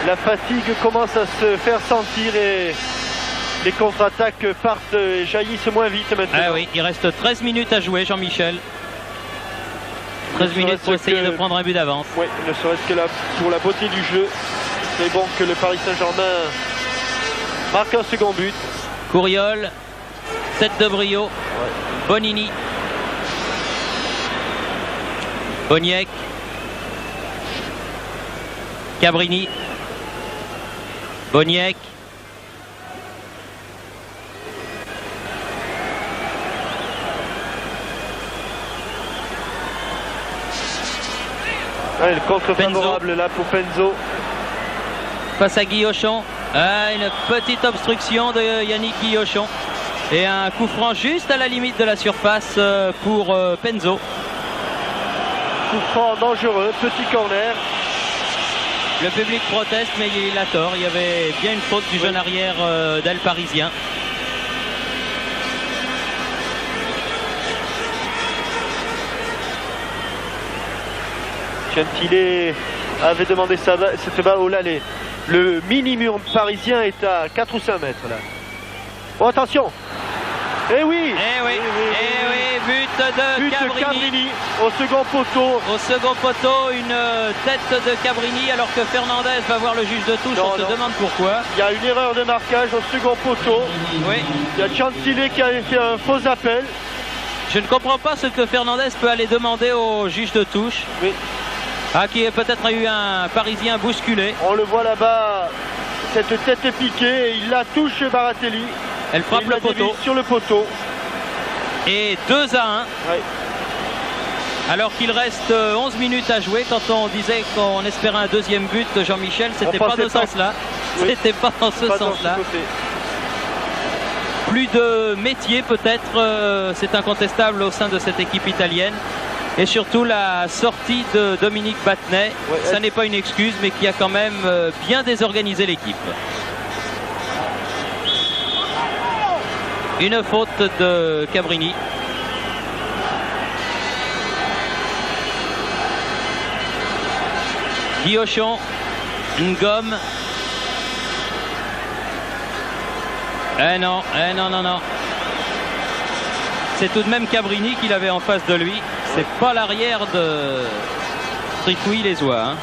la fatigue commence à se faire sentir et les contre-attaques partent et jaillissent moins vite maintenant. Ah oui, il reste 13 minutes à jouer, Jean-Michel. 13 minutes pour essayer de prendre un but d'avance. Oui, ne serait-ce que là pour la beauté du jeu. C'est bon que le Paris Saint-Germain marque un second but. Courriol, tête de brio, ouais. Bonini. Boniek. Cabrini. Boniek. Ouais, le contre favorable là pour Penzo. Face à Guillochon. Ah, une petite obstruction de Yannick Guillochon. Et un coup franc juste à la limite de la surface pour Penzo. Coup franc dangereux, petit corner. Le public proteste, mais il a tort. Il y avait bien une faute du jeune arrière d'El Parisien. Gentile avait demandé cette balle au Lalé. Le mini-mur parisien est à 4 ou 5 mètres là. Oh, attention! Eh oui! But de Cabrini au second poteau. Au second poteau, une tête de Cabrini alors que Fernandez va voir le juge de touche. On se demande pourquoi. Il y a une erreur de marquage au second poteau. Oui. Il y a Gentile qui a fait un faux appel. Je ne comprends pas ce que Fernandez peut aller demander au juge de touche. Oui. Ah, qui a peut-être eu un Parisien bousculé. On le voit là-bas, cette tête est piquée et il la touche Baratelli. Elle frappe le poteau. Sur le poteau. Et 2-1. Ouais. Alors qu'il reste 11 minutes à jouer, quand on disait qu'on espérait un deuxième but de Jean-Michel, c'était pas dans ce sens-là. Oui. C'était pas dans ce sens-là. Plus de métier peut-être, c'est incontestable au sein de cette équipe italienne. Et surtout la sortie de Dominique Battenet, ça n'est pas une excuse, mais qui a quand même bien désorganisé l'équipe. Une faute de Cabrini. Guillochon, Ngom. Non. C'est tout de même Cabrini qu'il avait en face de lui. C'est pas l'arrière de Tricouille-les-Oies. Hein.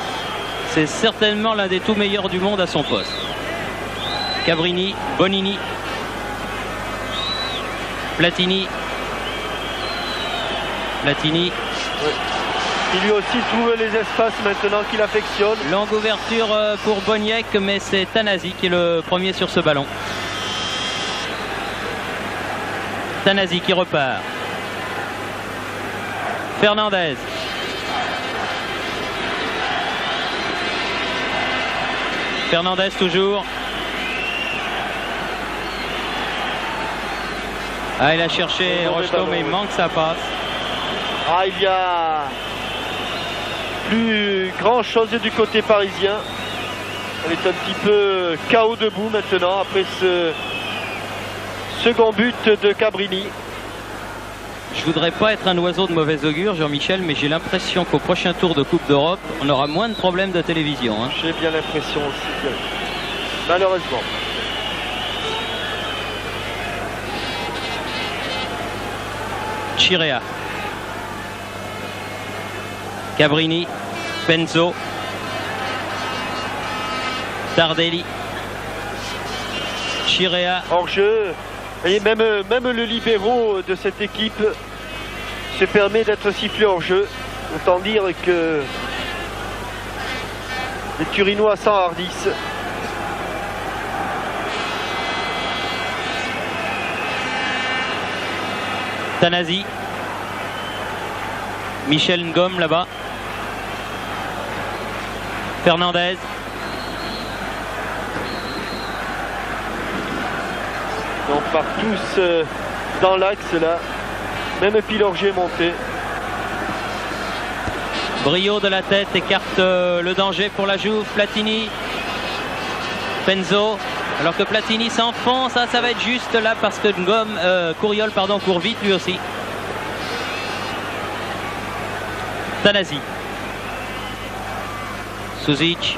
C'est certainement l'un des tout meilleurs du monde à son poste. Cabrini, Bonini, Platini. Oui. Il lui aussi trouve les espaces maintenant qu'il affectionne. Longue ouverture pour Boniek, mais c'est Tanasi qui est le premier sur ce ballon. Tanasi qui repart. Fernandez. Fernandez toujours. Ah, il a cherché Rocheteau, mais il manque sa passe. Ah, il y a plus grand chose du côté parisien. Elle est un petit peu KO debout maintenant après ce second but de Cabrini. Je voudrais pas être un oiseau de mauvais augure, Jean-Michel, mais j'ai l'impression qu'au prochain tour de Coupe d'Europe, on aura moins de problèmes de télévision. Hein. J'ai bien l'impression aussi, malheureusement. Chirea. Cabrini. Penzo. Tardelli. Chirea. Hors jeu. Et même le libéraux de cette équipe se permet d'être sifflé hors jeu. Autant dire que les Turinois s'enhardissent. Tanasi. Michel Ngom là-bas. Fernandez. On part tous dans l'axe là. Même Pilorget monté. Brio de la tête écarte le danger pour la Juve. Platini. Penzo. Alors que Platini s'enfonce, ça va être juste là parce que Couriol court vite lui aussi. Tanasi. Suzic.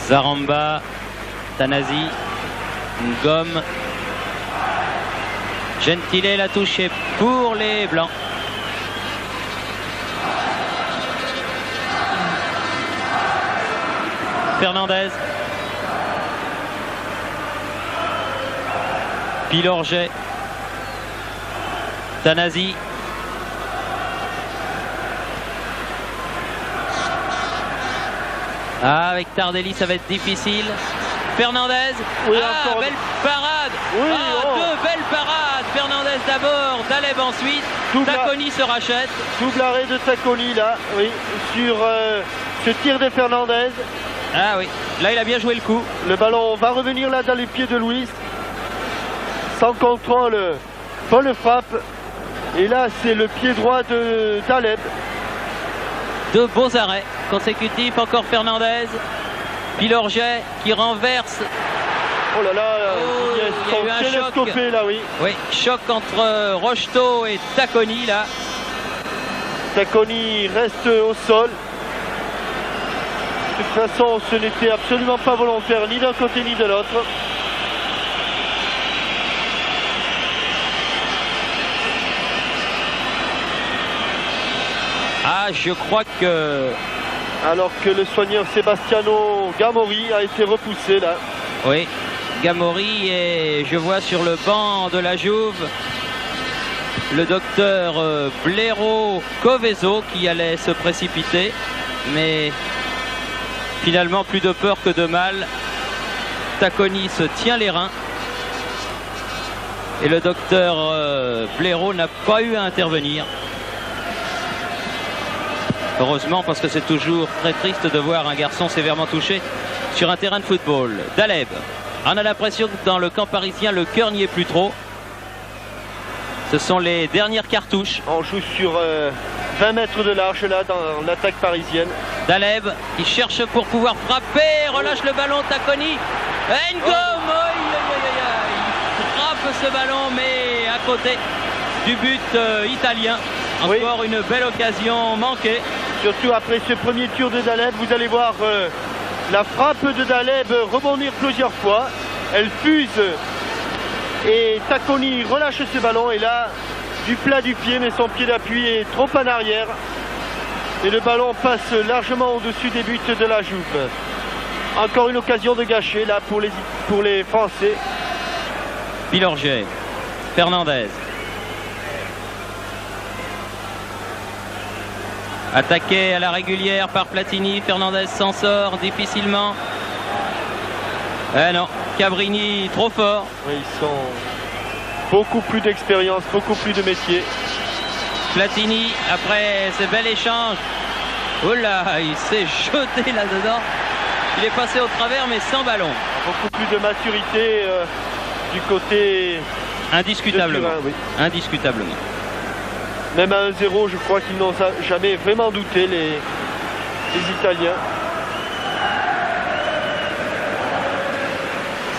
Zaramba. Tanasi. Ngom. Gentile la touche pour les Blancs. Fernandez. Pilorget. Tanasi. Ah, avec Tardelli, ça va être difficile. Fernandez. Oui, ah, belle parade. Oui, deux belles parades. Fernandez d'abord, Daleb ensuite. Tacconi se rachète. Double arrêt de Tacconi là, oui, sur ce tir de Fernandez. Ah oui, là il a bien joué le coup. Le ballon va revenir là dans les pieds de Luis. Sans contrôle, bonne frappe. Et là c'est le pied droit de Daleb. Deux beaux arrêts consécutifs, encore Fernandez. Pilorget qui renverse. Oh là là, il y a eu un choc. Là, oui. Oui, choc entre Rocheteau et Tacconi là. Tacconi reste au sol. De toute façon, ce n'était absolument pas volontaire, ni d'un côté ni de l'autre. Ah, je crois que... Alors que le soigneur Sebastiano Gamori a été repoussé là. Oui, Gamori, et je vois sur le banc de la Juve le docteur Blero Coveso qui allait se précipiter, mais finalement plus de peur que de mal. Tacconi se tient les reins et le docteur Blero n'a pas eu à intervenir. Heureusement, parce que c'est toujours très triste de voir un garçon sévèrement touché sur un terrain de football. Daleb. On a l'impression que dans le camp parisien, le cœur n'y est plus trop. Ce sont les dernières cartouches. On joue sur 20 mètres de large là dans l'attaque parisienne. Daleb qui cherche pour pouvoir frapper. Relâche le ballon, Tacconi. Ngom, il frappe ce ballon, mais à côté du but italien. Encore une belle occasion manquée. Surtout après ce premier tir de Daleb, vous allez voir la frappe de Daleb rebondir plusieurs fois. Elle fuse et Tacconi relâche ce ballon et là, du plat du pied, mais son pied d'appui est trop en arrière. Et le ballon passe largement au-dessus des buts de la Juve. Encore une occasion de gâcher là pour les Français. Pilorget, Fernandez. Attaqué à la régulière par Platini, Fernandez s'en sort difficilement. Eh non, Cabrini trop fort. Oui, ils sont beaucoup plus d'expérience, beaucoup plus de métier. Platini, après ce bel échange, oh là, il s'est jeté là-dedans. Il est passé au travers mais sans ballon. Beaucoup plus de maturité du côté... Indiscutablement. Turin, oui. Indiscutablement. Même à 1-0, je crois qu'ils n'ont jamais vraiment douté, les Italiens.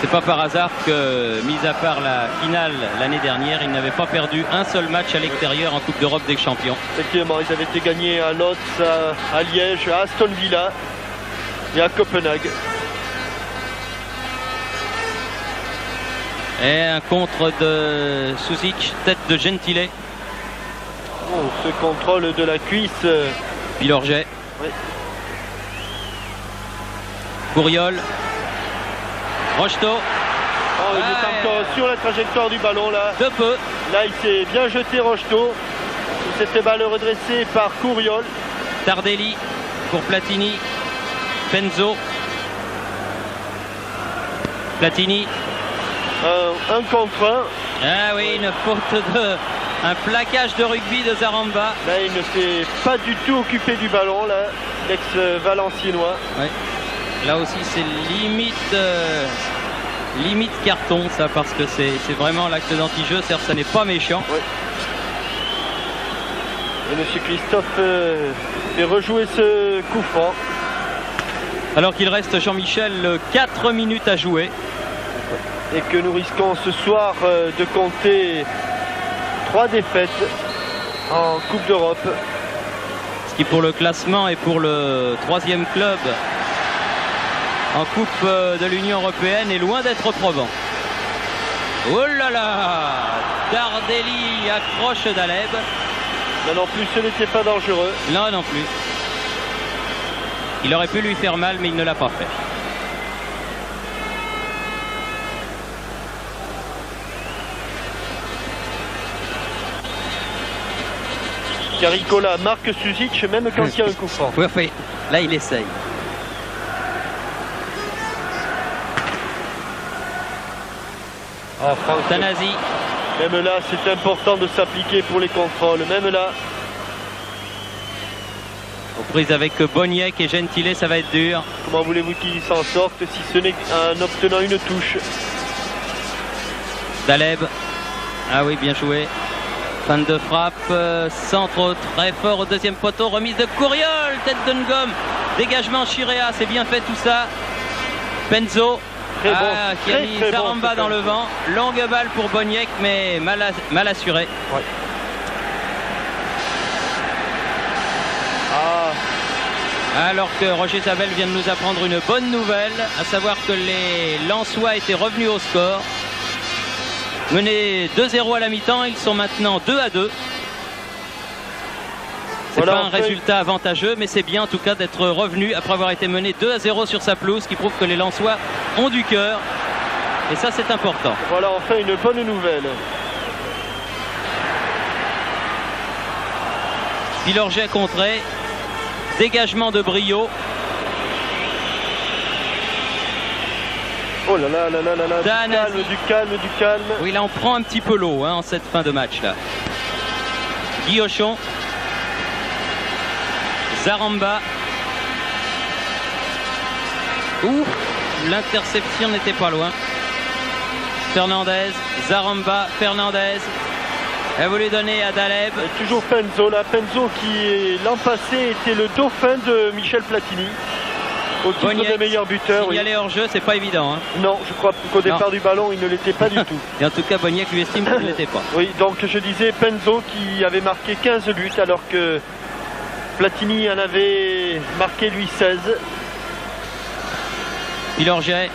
C'est pas par hasard que, mis à part la finale l'année dernière, ils n'avaient pas perdu un seul match à l'extérieur en Coupe d'Europe des Champions. Effectivement, ils avaient été gagnés à Lotz, à Liège, à Aston Villa et à Copenhague. Et un contre de Susic, tête de Gentile. Oh, ce contrôle de la cuisse. Pilorget. Oui. Couriol. Rocheteau. Oh, il est encore sur la trajectoire du ballon là. De peu. Là, il s'est bien jeté Rocheteau. Cette balle redressée par Couriol. Tardelli pour Platini. Penzo. Platini. Un contre un. Ah oui, une faute de... Un plaquage de rugby de Zaramba. Là, il ne s'est pas du tout occupé du ballon, là, l'ex-Valenciennois. Ouais. Là aussi, c'est limite carton, ça, parce que c'est vraiment l'acte d'anti-jeu. Certes, ça n'est pas méchant. Ouais. Et M. Christophe fait rejouer ce coup franc. Alors qu'il reste, Jean-Michel, 4 minutes à jouer. Et que nous risquons ce soir de compter 3 défaites en Coupe d'Europe. Ce qui pour le classement et pour le 3e club en Coupe de l'Union Européenne est loin d'être probant. Oh là là, Tardelli accroche Daleb. Là non plus, ce n'était pas dangereux. Non, non plus. Il aurait pu lui faire mal, mais il ne l'a pas fait. Caricola marque Susic même quand il y a un coup franc. Oui, enfin, là il essaye. Tanasi. Même là, c'est important de s'appliquer pour les contrôles. Même là. Aux prises avec Boniek et Gentile, ça va être dur. Comment voulez-vous qu'ils s'en sortent si ce n'est en obtenant une touche? Daleb. Ah oui, bien joué. Fin de frappe, centre très fort au deuxième poteau, remise de Couriol, tête de Ngom, dégagement Chirea, c'est bien fait tout ça. Penzo, très bon, qui a mis Zaramba dans le vent, longue balle pour Boniek, mais mal assuré. Ouais. Alors que Roger Sabel vient de nous apprendre une bonne nouvelle, à savoir que les Lensois étaient revenus au score. Menés 2-0 à la mi-temps, ils sont maintenant 2-2. C'est voilà, pas un résultat avantageux, mais c'est bien en tout cas d'être revenu après avoir été mené 2-0 sur sa pelouse, qui prouve que les Lensois ont du cœur. Et ça, c'est important. Voilà enfin une bonne nouvelle. Pilorget contré. Dégagement de Brio. Oh là là là là là là, du calme. Oui, là on prend un petit peu l'eau en cette fin de match là. Guillochon. Zaramba. Ouf, l'interception n'était pas loin. Fernandez, Zaramba, Fernandez. Elle voulait donner à Daleb. Et toujours Penzo, là, Penzo qui l'an passé était le dauphin de Michel Platini. Au titre de meilleur buteur. Signaler hors jeu, c'est pas évident. Hein. Non, je crois qu'au départ du ballon, il ne l'était pas du tout. Et en tout cas, Boniek lui estime qu'il ne l'était pas. Oui, donc je disais Penzo qui avait marqué 15 buts alors que Platini en avait marqué lui 16. Pilorget,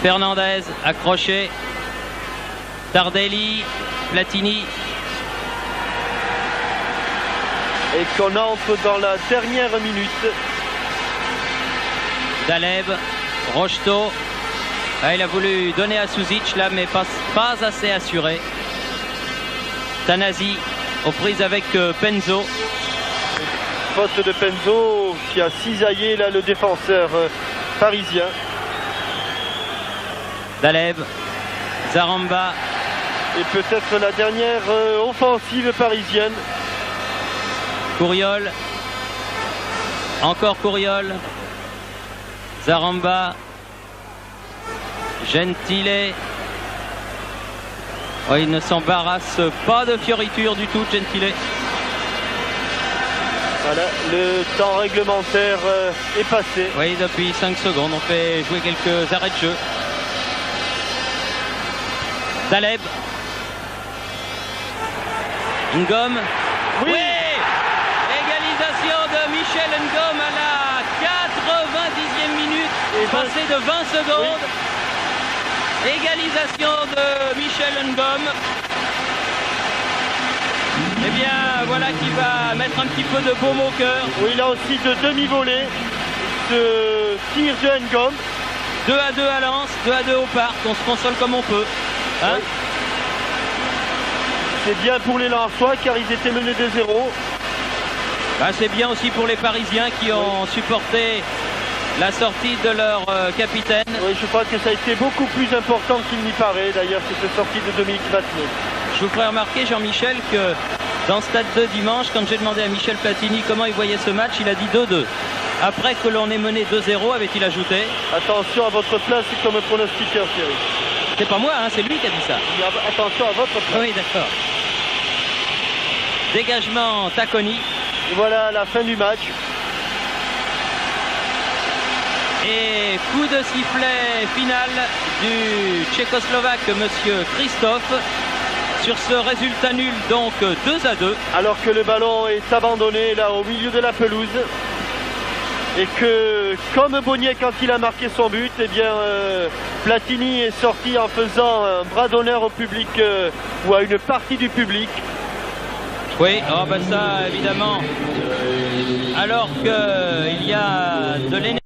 Fernandez, accroché. Tardelli, Platini. Et qu'on entre dans la dernière minute. Daleb, Rocheteau. Ah, il a voulu donner à Susic là, mais pas assez assuré. Tanasi aux prises avec Penzo. Faute de Penzo qui a cisaillé là le défenseur parisien. Daleb, Zaramba. Et peut-être la dernière offensive parisienne. Couriol. Encore Couriol. Zaramba. Gentile. Oh, il ne s'embarrasse pas de fioriture du tout, Gentile. Voilà, le temps réglementaire est passé. Oui, depuis 5 secondes, on fait jouer quelques arrêts de jeu. Taleb. Ngom. Oui. Égalisation de Michel Ngom à la 90e minute, passé de 20 secondes. Oui. Égalisation de Michel Ngom. Eh bien, voilà qui va mettre un petit peu de baume au cœur. Oui, là aussi de demi-volée, de tir de Ngom. 2-2 à Lens, 2-2 au parc, on se console comme on peut. Hein, oui. C'est bien pour les Lensois car ils étaient menés de 0. Bah, c'est bien aussi pour les Parisiens qui ont supporté la sortie de leur capitaine. Oui, je crois que ça a été beaucoup plus important qu'il n'y paraît d'ailleurs, cette sortie de Dominique Vatnet. Je vous ferai remarquer, Jean-Michel, que dans Stade 2 dimanche, quand j'ai demandé à Michel Platini comment il voyait ce match, il a dit 2-2. Après que l'on est mené 2-0, avait-il ajouté. Attention à votre place comme pronostiqueur, Thierry. C'est pas moi, hein, c'est lui qui a dit ça. Attention à votre place. Oui, d'accord. Dégagement Taconi. Et voilà la fin du match. Et coup de sifflet final du Tchécoslovaque, monsieur Christophe, sur ce résultat nul, donc 2-2. Alors que le ballon est abandonné là au milieu de la pelouse. Et que, comme Bonnier quand il a marqué son but, eh bien, Platini est sorti en faisant un bras d'honneur au public ou à une partie du public. Oui, oh ben ça, évidemment, alors qu'il y a de l'énergie.